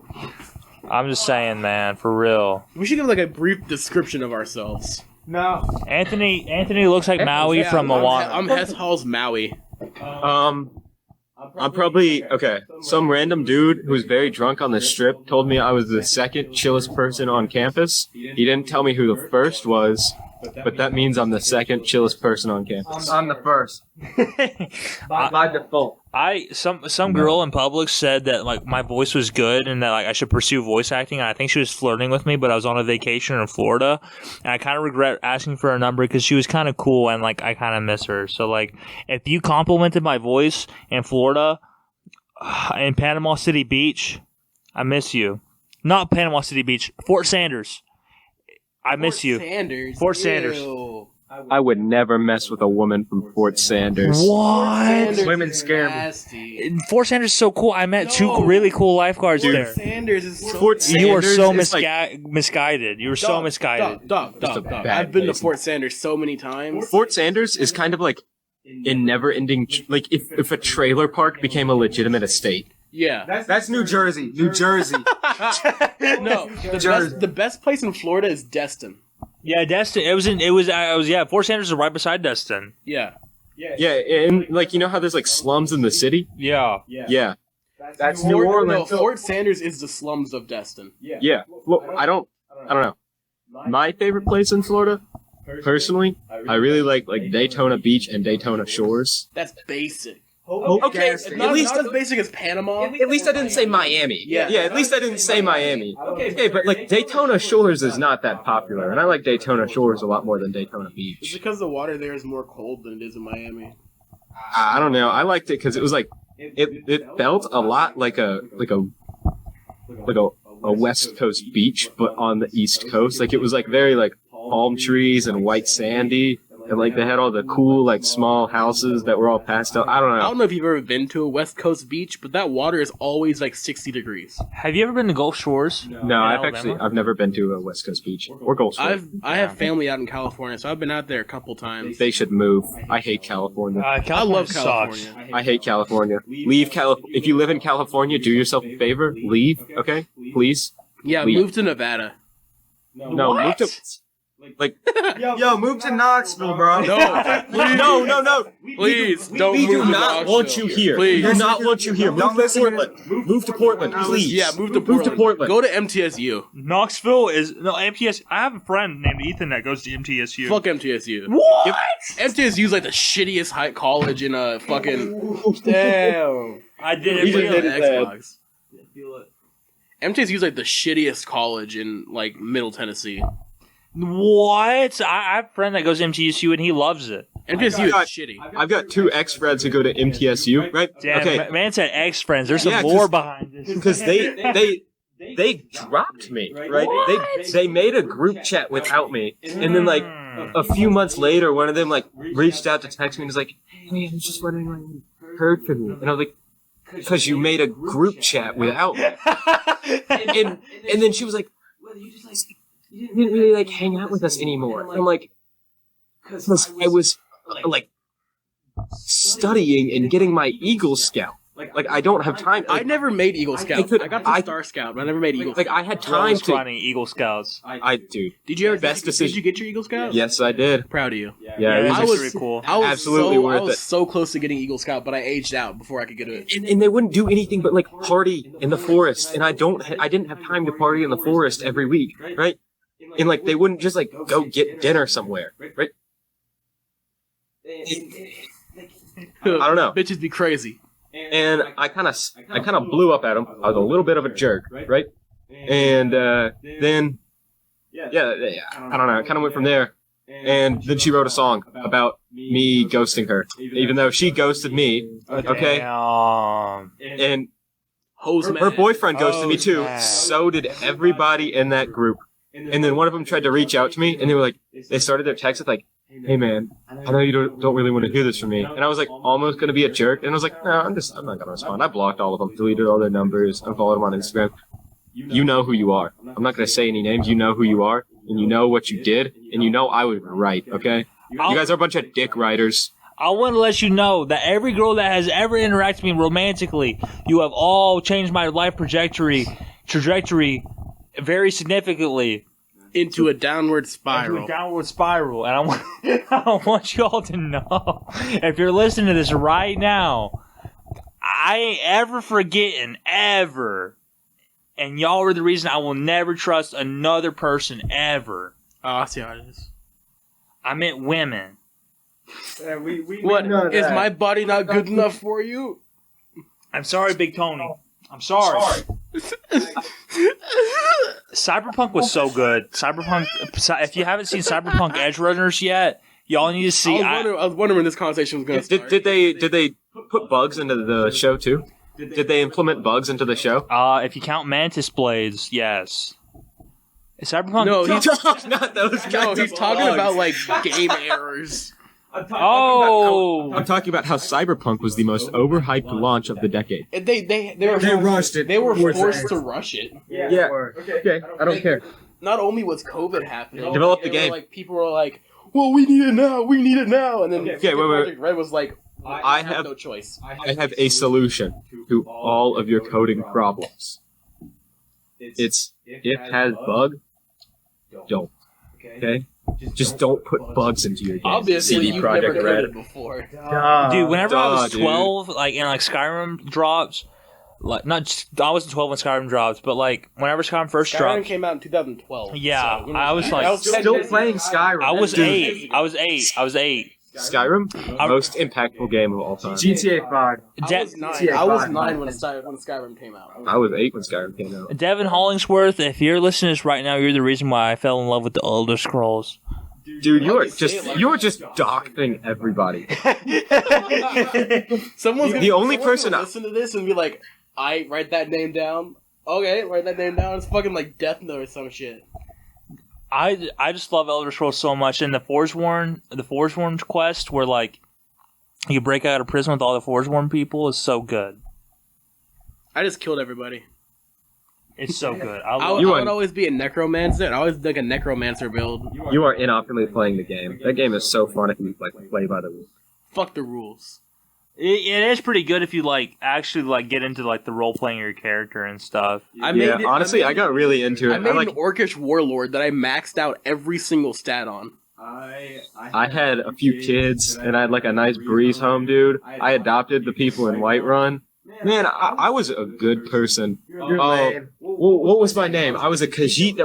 I'm just saying, man, for real. We should give a brief description of ourselves. No. Anthony looks like Maui Yeah, from Moana. I'm Hess Hall's Maui. I'm probably okay. Some random dude who was very drunk on the strip told me I was the second chillest person on campus. He didn't tell me who the first was, but that means I'm the second chillest person on campus. I'm the first. By default. Some girl in public said that my voice was good and that I should pursue voice acting. And I think she was flirting with me, but I was on a vacation in Florida, and I kind of regret asking for her number because she was kind of cool and I kind of miss her. So if you complimented my voice in Florida, in Panama City Beach, I miss you. Not Panama City Beach, Fort Sanders. I miss you. Sanders. Fort Sanders. Ew. I would never mess with a woman from Fort Sanders. What? Sanders Women is scare me. nasty. Fort Sanders is so cool. I met two No. really cool lifeguards Fort there. Sanders is so Fort You were so Sanders is misguided. You were so misguided. Dog. Just a bad I've been to place. Fort Sanders so many times. Fort Sanders is kind of like in never-ending. Like if a trailer park became a legitimate estate. Yeah. That's New Jersey. New Jersey. No, the best place in Florida is Destin. Yeah, Destin. Fort Sanders is right beside Destin. Yeah. Yeah, and like you know how there's like slums in the city. Yeah. Yeah. That's New Orleans. No, Fort Sanders is the slums of Destin. Yeah. Well, I don't know. My favorite place in Florida, personally, I really like Daytona Beach and Daytona Shores. That's basic. Okay, It's not as basic as Panama. At least I didn't say Miami. Yeah. Yeah, at least I didn't say Miami. Okay, but like Daytona Shores is not that popular, and I like Daytona Shores a lot more than Daytona It's Beach. because the water there is more cold than it is in Miami. I don't know. I liked it because it was like it felt a lot like a West Coast beach, but on the East Coast. Like it was like very like palm trees and white sandy. And like they had all the cool like small houses that were all pastel. I don't I know. don't know if you've ever been to a West Coast beach, but that water is always like 60 degrees. Have you ever been to Gulf Shores? No, In Alabama? I've never been to a West Coast beach or Gulf Shore. I have family out in California, so I've been out there a couple times. They should move. I hate California. I love sucks. California. I hate California. Leave If you live in California, do yourself a favor. Leave, okay? Please. Yeah, Leave. move to Nevada. No, move to like Yo, move to Knoxville, bro. No, please don't we move do to not want you here. Please. We do not want you here. Don't Move to listen to Portland. Move to Portland, please. Yeah, move to Portland. Go to MTSU. Knoxville is MTS. I have a friend named Ethan that goes to MTSU. Fuck MTSU. What? MTSU is like the shittiest high college in a fucking. Damn. I did We it. just Really. did it. Xbox. MTSU is like the shittiest college in like Middle Tennessee. What? I have a friend that goes to MTSU and he loves it. MTSU is shitty. I've got two ex-friends who go to MTSU, right? Damn, Okay, man said ex friends. There's some Yeah, lore behind this. because they dropped me, right? They made a group chat without me, and then like a few months later, one of them like reached out to text me and was like, "Hey, I was just wondering why you heard from you," and I was like, "Because you made a group chat without me," and then she was like, "Well, you didn't really like hang out with us anymore." And I'm like, "Because I was like studying and getting my Eagle Scout. Like I don't have time." I never made Eagle Scout. I got the Star Scout, but I never made Eagle Like Scout. I had Time time to. running Eagle Scouts. Dude. Did you ever Best did decision. you get your Eagle Scout? Yes, I did. Proud of you. Yeah, it I was was was- pretty cool. I was Absolutely I worth was it. so close to getting Eagle Scout, but I aged out before I could get it. And they wouldn't do anything but like party in the forest, and I didn't have time to party in the forest every week, right? And like they wouldn't just like go get dinner somewhere, right? I don't know. Bitches be crazy. And I kind of blew up at him. I was a little bit of a jerk, right? And then I don't know. It kind of went from there. And then she wrote a song about me ghosting her, even though she ghosted me. Okay, Damn. and Hose her boyfriend ghosted me too. man. So did everybody in that group. And then one of them tried to reach out to me, and they started their text with like, "Hey man, I know you don't really want to hear this from me." And I was like almost gonna be a jerk, and I was like, "No, I'm not gonna respond." I blocked all of them, deleted all their numbers, unfollowed them on Instagram. You know who you are. I'm not gonna say any names. You know who you are, and you know what you did, and you know I was right. Okay, you guys are a bunch of dick writers. I want to let you know that every girl that has ever interacted with me romantically, you have all changed my life trajectory very significantly into a downward into spiral. a downward spiral. And I want you all to know, if you're listening to this right now, I ain't ever forgetting, ever. And y'all are the reason I will never trust another person ever. Oh, I see how it is. I meant women. Yeah, we What know is that. my body not good enough for you? I'm sorry, Big Tony. I'm sorry. Cyberpunk was so good. If you haven't seen Cyberpunk Edge Runners yet, y'all need to see. I was wondering when this conversation was going to start. Did they put bugs into the show too? Did they implement bugs into the show? If you count Mantis Blades, yes. Cyberpunk. No, he's Not those no, kinds he's of talking bugs. about like game errors. Oh, I'm talking about how Cyberpunk was the most overhyped launch of the decade. And they were They rushed it. They were towards forced the to end. rush it. Yeah. Okay. I don't care. Not only was COVID happening, Develop the they were game. like people were like, "Well, we need it now. We need it now." And then Okay, wait. Project Red was like, I "I have have- no choice." I have a solution to all of your coding problems. It's if it has bug, don't. Okay? Just don't put bugs into your game. Obviously, CD you've Projekt never Red. coded before. dude, whenever I was dude. 12, like, and like Skyrim drops, like, I wasn't 12 when Skyrim dropped, but like, whenever Skyrim first Skyrim dropped, came out in 2012. Yeah, so, I was like- that 10 Still years playing ago. Skyrim. I was Dude. 8. I was 8. Skyrim, most impactful game of all time. GTA 5. I was 9. GTA I was 5. 9 when Skyrim came out. I was 8 when Skyrim came out. Devin Hollingsworth, if you're listening to this right now, you're the reason why I fell in love with the Elder Scrolls. Dude, Why would you say it like just doxing everybody. Someone's gonna, The only someone's person gonna listen to this and be like, "I write that name down." Okay, write that name down. It's fucking like Death Note or some shit. I just love Elder Scrolls so much, and the Forsworn quest, where like you break out of prison with all the Forsworn people, is so good. I just killed everybody. It's so good. I You would are- always be a necromancer. I always like a necromancer build. You are inoptimally playing the game. That game is so fun if you like play by the rules. Fuck the rules. It is pretty good if you like actually like get into like the role playing your character and stuff. Honestly, I got really into it. I made an orcish warlord that I maxed out every single stat on. I had a few kids, and I had like a nice breeze home, dude. I adopted the people in Whiterun. Man, I was a good person. What was my name? I was a Khajiit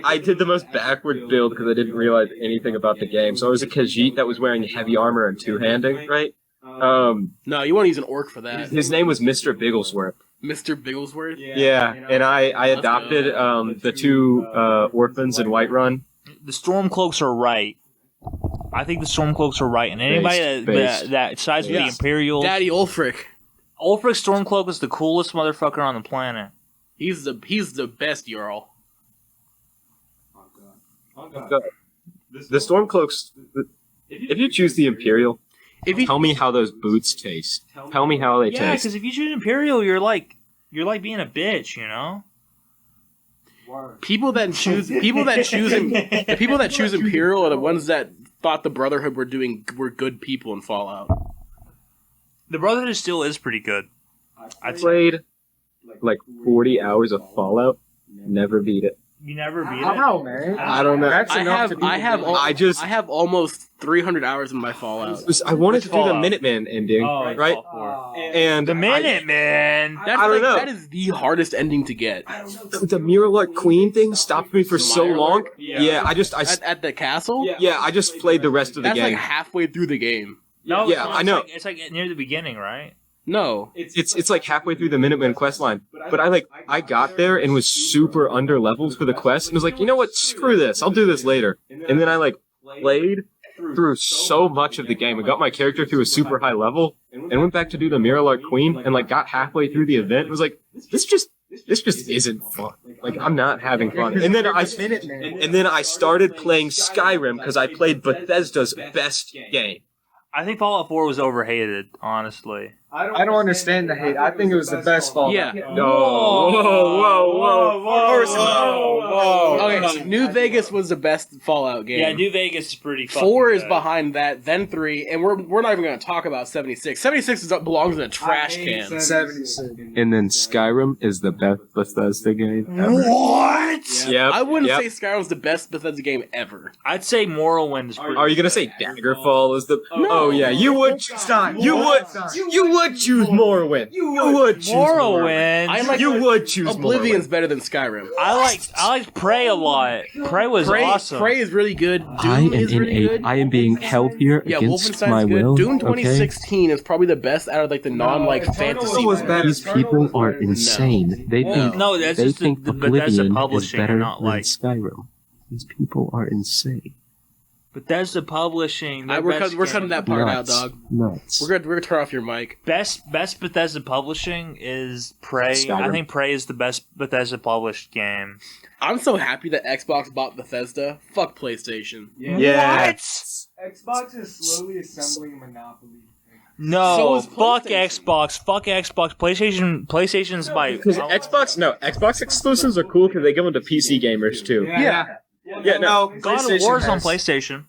I did the most backward build because I didn't realize anything about the game. So I was a Khajiit that was wearing heavy armor and two-handing, right? No, you want to use an orc for that. His name was Mr. Bigglesworth. Mr. Bigglesworth? Yeah, and I adopted the two orphans in Whiterun. The Stormcloaks are right. I think the Stormcloaks are right, and anybody that sides with the Yes. Imperials, Daddy Ulfric. Ulfric Stormcloak is the coolest motherfucker on the planet. He's the best Jarl. The Stormcloaks. If you choose the Imperial, If you tell me how those boots taste. Tell me how they Yeah, taste. because if you choose Imperial, you're like being a bitch, you know. people that choose the people that choose Imperial are the ones that thought the Brotherhood were good people in Fallout. The Brotherhood still is pretty good. I played like 40 hours of Fallout. Never beat it. You never beat it. How, man? I don't know. That's I enough have to beat I the have game. I have almost 300 hours in my Fallout. I wanted to do the Fallout. Minuteman ending, Oh, right? And The Minute Man. That's I don't know. That is the hardest ending to get. The Mirror Queen thing stopped me for so long. Yeah. I At the castle? just played the rest of the That's game. like halfway through the game. No, Yeah, no, I know. It's like near the beginning, right? No. It's like halfway through the Minuteman quest line. But I got there and was super under leveled for the quest and was like, you know what, screw this, I'll do this later. And then I played through so much of the game and got my character through a super high level and went back to do the Mirror Queen and got halfway through the event and was like, this just isn't fun. Like, I'm not having fun. And then I started playing Skyrim because I played Bethesda's best game. I think Fallout 4 was overhated, honestly. I don't understand the hate. I think it was the best Fallout. Yeah. Whoa. Okay, so New Vegas was the best Fallout game. Yeah, New Vegas is pretty fucking 4 is good. behind that, then 3, and we're not even going to talk about 76. 76 belongs in a trash can. 76. And then Skyrim is the best Bethesda game ever. What? Yep. I wouldn't yep. say Skyrim's the best Bethesda game ever. I'd say Morrowind is pretty Are you gonna say Daggerfall is the? Oh yeah, you would. Stop. You would choose Morrowind. You would choose Morrowind. I like You would choose Oblivion's Morrowind. better than Skyrim. I like Prey a lot. Prey was awesome. Prey is really good. Doom is really good. I am being held here Yeah, against Wolfenstein's my good. will. Doom okay? 2016 is probably the best out of the fantasy. was better. These people are insane. They think No, that's they just think the Bethesda Oblivion is publishing, better not than like. Skyrim. These people are insane. Bethesda Publishing. We're cutting that part out, Nuts. dog. Nuts. We're gonna turn off your mic. Best Bethesda Publishing is Prey. Skyrim. I think Prey is the best Bethesda published game. I'm so happy that Xbox bought Bethesda. Fuck PlayStation. Yeah. What? Xbox is slowly assembling a monopoly. No, So is fuck PlayStation. Xbox. Fuck Xbox. PlayStation's my. Because Xbox exclusives are cool because they give them to PC gamers too. Yeah, no, God of War's on PlayStation.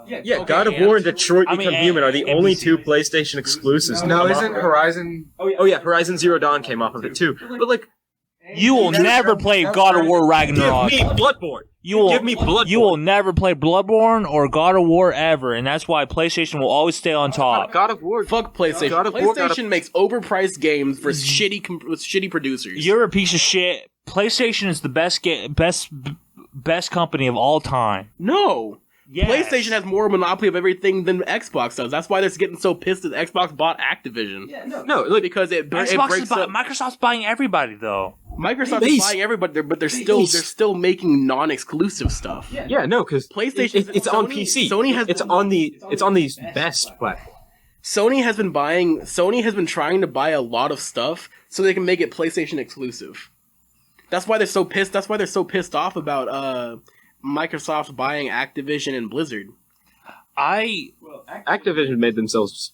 Yeah, God of War and Detroit I mean, Become Human are the and only PC. two PlayStation exclusives. to No, come isn't off of it. Horizon? Oh yeah, Horizon Zero Dawn came off of it too. But like, You will never play God of War give Ragnarok. me Bloodborne. You will Give me Bloodborne. You will never play Bloodborne or God of War ever, and that's why PlayStation will always stay on top. God of War. Fuck PlayStation. God of War PlayStation makes overpriced games for shitty producers. You're a piece of shit. PlayStation is the best company of all time. No. Yes. PlayStation has more monopoly of everything than Xbox does. That's why they're getting so pissed that Xbox bought Activision. No, look, Because it Xbox breaks is up. Microsoft's buying everybody though. Microsoft Base. is buying everybody, but they're still making non-exclusive stuff. yeah, no, because PlayStation. it's on Sony- PC. Sony has it's been- on the best platform. Sony has been trying to buy a lot of stuff so they can make it PlayStation exclusive. That's why they're so pissed. That's why they're so pissed off about Microsoft buying Activision and Blizzard. Activision made themselves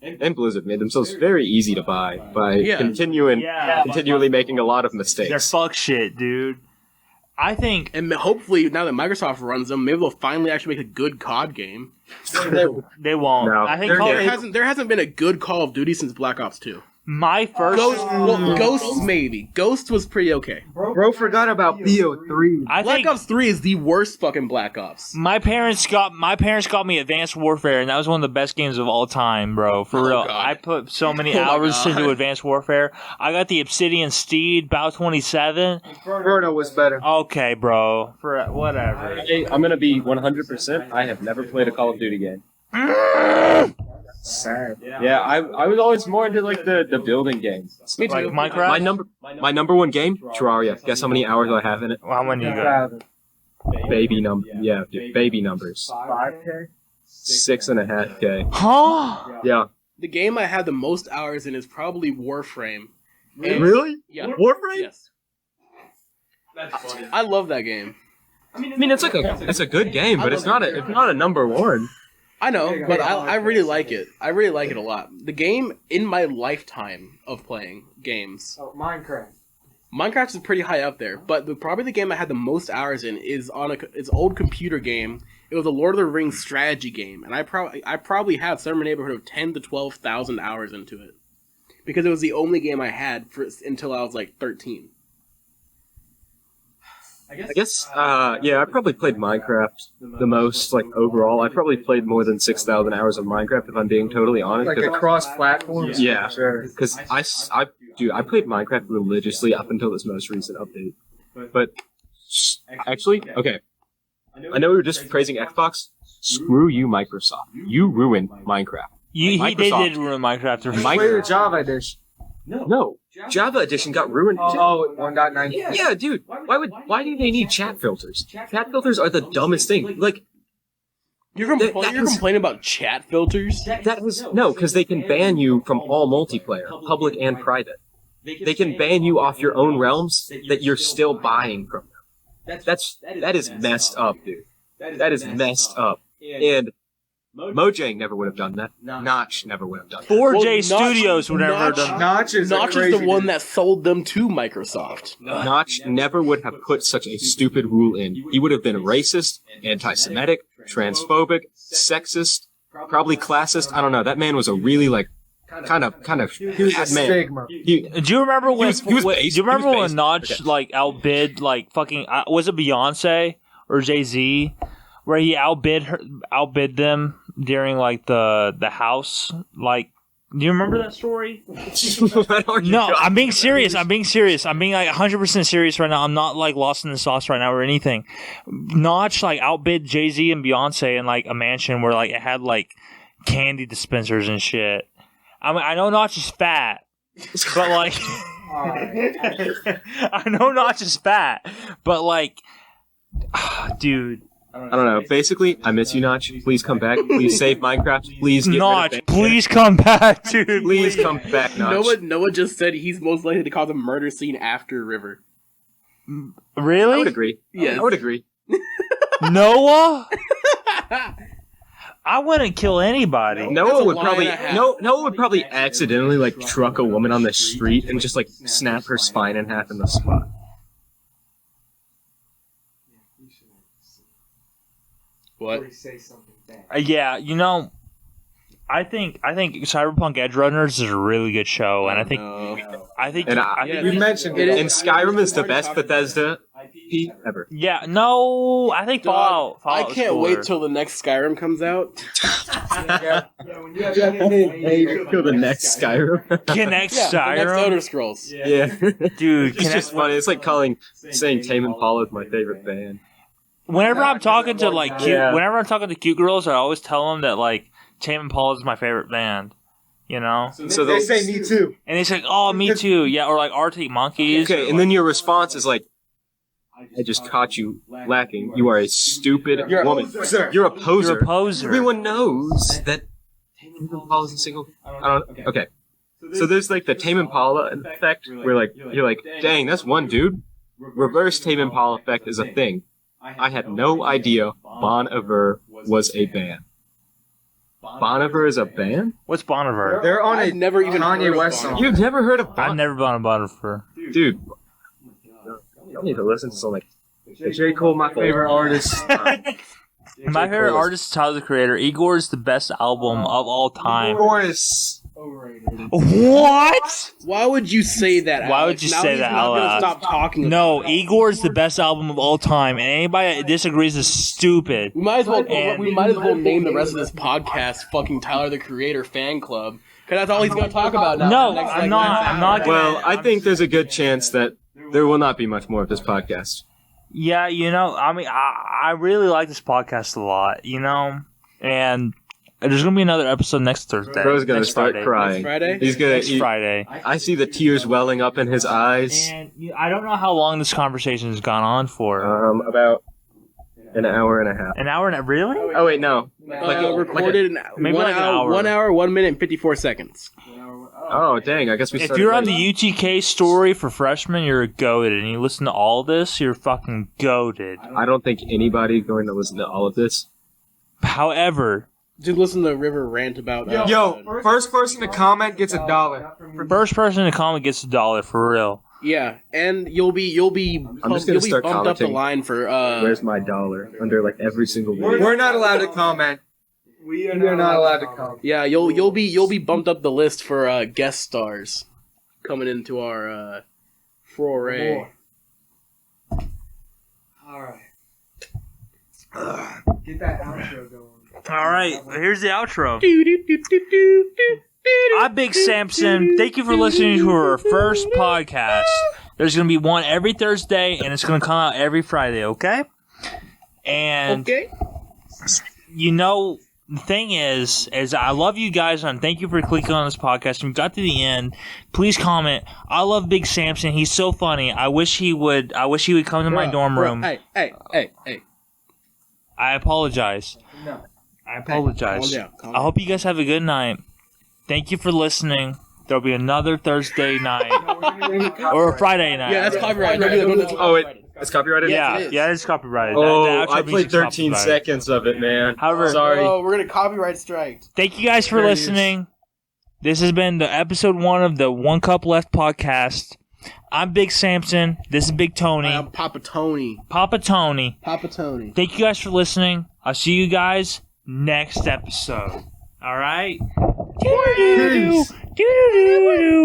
and Blizzard made themselves very easy to buy by Yeah. continually making a lot of mistakes. They're fuck shit, dude. I think And hopefully, now that Microsoft runs them, maybe they'll finally actually make a good COD game. they won't. No. I think They're- Call of There hasn't been a good Call of Duty since Black Ops 2. my first. Ghosts maybe. Ghost was pretty okay. Bro forgot about BO3. I Black think Ops 3 is the worst fucking Black Ops. my parents got me Advanced Warfare, and that was one of the best games of all time, bro. For real, God. I put so many Oh my hours God. into Advanced Warfare. I got the Obsidian Steed, Bow 27. Inferno was better. Okay, bro. For whatever. Hey, I'm gonna be 100%. I have never played a Call of Duty game. Sad. Yeah, I was always more into like the building games. Me too. Like Minecraft. My number one game, Terraria. Guess how many hours I have in it? How many you got? Baby number. Yeah, dude, baby numbers. 5K? 6.5K. Huh? Yeah. The game I had the most hours in is probably Warframe. Really? Yeah. Warframe? Yes. I love that game. I mean, it's a good game, but it's not a number one. I know, but I really like it. I really like it a lot. The game in my lifetime of playing games, Oh, Minecraft. Minecraft is pretty high up there. But probably the game I had the most hours in is on it's old computer game. It was a Lord of the Rings strategy game, and I probably have somewhere in the neighborhood of 10 to 12,000 hours into it because it was the only game I had until I was like 13. I guess, yeah, I probably played Minecraft the most, like, overall. I probably played more than 6,000 hours of Minecraft, if I'm being totally honest. Like across platforms? Yeah. Sure. Because I played Minecraft religiously up until this most recent update. But, actually, okay. I know we were just praising Xbox. Screw you, Microsoft. You ruined Minecraft. They Microsoft. did ruin Minecraft. Play the Java edition. No. Java Edition got ruined. Oh, 1.9. Yeah, dude. Why do they need chat filters? Chat filters are the dumbest thing. Like, You're complaining about chat filters? that was no, because they can ban you from all multiplayer, public and private. They can ban you off your own realms that you're still buying from them. That is messed up, dude. That is messed up. And Mojang never would have done that. Notch never would have done that. 4J Notch- Studios would never have Notch- done. Notch is Notch is the one that sold them to Microsoft. Notch never would have put such a stupid rule in. He would have been racist, anti-Semitic, transphobic, sexist, probably classist. I don't know. That man was a really kind of He was a bad man. stigma. Do you remember when? was based- do you remember he was when based- Notch okay. like outbid like fucking was it Beyonce or Jay-Z, where he outbid them during like the house? Like, do you remember that story? No, I'm being serious. I'm being like 100% serious right now. I'm not like lost in the sauce right now or anything. Notch like outbid Jay-Z and Beyonce in like a mansion where like it had like candy dispensers and shit. I mean, I know Notch is fat, but like, I know Notch is fat, but like, dude, I don't know. Basically, I miss you, Notch. Please come back. Please save Minecraft. Please get Notch, rid of please come back, dude. Please come back, Notch. Noah just said he's most likely to cause a murder scene after River. I Really? would agree. Yes. I would agree. Noah? I wouldn't kill anybody. That's Noah a would lie probably and a half. Noah would probably accidentally like truck a woman on the street and just like snap her spine in half in the spot. What? Say something bad. Yeah, you know, I think Cyberpunk Edge Runners is a really good show, and I think And We mentioned it. and Skyrim is the best Bethesda IP ever. yeah, no, I think Fallout. I Fallout's can't cooler. wait till the next Skyrim comes out. Kill the next Skyrim. Connect Yeah, the next Skyrim, Elder Scrolls. Yeah. dude. It's just funny. It's like saying Tame Impala is my favorite band. Whenever I'm talking to like cute, Yeah. whenever I'm talking to cute girls, I always tell them that like Tame Impala is my favorite band. You know, So They they'll say me too. and they say, "Oh, me too." Yeah, or like Arctic Monkeys. okay, and then your response is like, "I just caught you lacking. You are a stupid You're a woman. poser. You're a poser. You're a poser. Everyone knows that Tame Impala is a single. I don't. Okay. So there's like the Tame Impala effect, where like you're like, dang, that's one dude. Reverse Tame Impala effect is a thing. I had no idea Bon Iver was a band. Bon Iver is a band? What's Bon Iver? They're on I've a never even heard Kanye of West Bon song. Iver. You've never heard of I've Bon? never been on Bon Iver. Dude, you need to listen to some like J. Cole, my favorite artist. My favorite artist is Tyler the Creator. Igor is the best album of all time. Chorus. Overrated. What? Why would you say that? Why Alex? would you Now say he's that not out gonna loud? Stop talking. No, about it. Igor is the best album of all time, and anybody that disagrees is stupid. We might as well. And- we might as well name the rest of this podcast "Fucking Tyler the Creator Fan Club" because that's all he's gonna talk about now. No, Next, I'm like, not. next I'm not hour. gonna- Well, I think there's a good chance that there will not be much more of this podcast. Yeah, you know, I mean, I really like this podcast a lot, you know, and there's gonna be another episode next Thursday. Bro's gonna next start Friday. crying. Friday? He's gonna. Next Friday. I see the tears welling up in his eyes. And I don't know how long this conversation has gone on for. About an hour and a half. An hour and a really? Oh wait, no. Recorded maybe one like an hour, hour. 1 hour, 1 minute, and 54 seconds. Oh dang! I guess we. If started you're on late. the UTK story for freshmen, you're goated, and you listen to all this, you're fucking goated. I don't think anybody's going to listen to all of this. However, Just listen to River rant about. Yo, first person to comment gets $1. first person to comment gets $1 for real. Yeah, and you'll be I'm just gonna you'll be start bumped up the commenting. line for. Where's my dollar? Under like every single video. We're not allowed to comment. We are not allowed to comment. Yeah, you'll be bumped up the list for guest stars coming into our foray. Alright. Get that outro going. All right, here's the outro. I'm Big Samson. Thank you for listening to our first podcast. There's going to be one every Thursday, and it's going to come out every Friday, okay? And, Okay. you know, the thing is I love you guys, and thank you for clicking on this podcast. We got to the end. Please comment. I love Big Samson. He's so funny. I wish he would come to my dorm room. Hey. I apologize. No. I apologize. Calm down. I hope you guys have a good night. Thank you for listening. There'll be another Thursday night or a Friday night. Yeah, that's copyright. Oh wait, it's copyrighted. Yeah, it is. yeah, it's copyrighted. Oh, The outro I played music's 13 copyrighted. seconds of it, man. However, Sorry. Oh, we're gonna copyright strike. thank you guys for listening. This has been the episode 1 of the One Cup Left podcast. I'm Big Samson. This is Big Tony. I'm Papa Tony. Papa Tony. Papa Tony. Thank you guys for listening. I'll see you guys next episode. All right? Doo-doo-doo-doo. Doo-doo-doo-doo.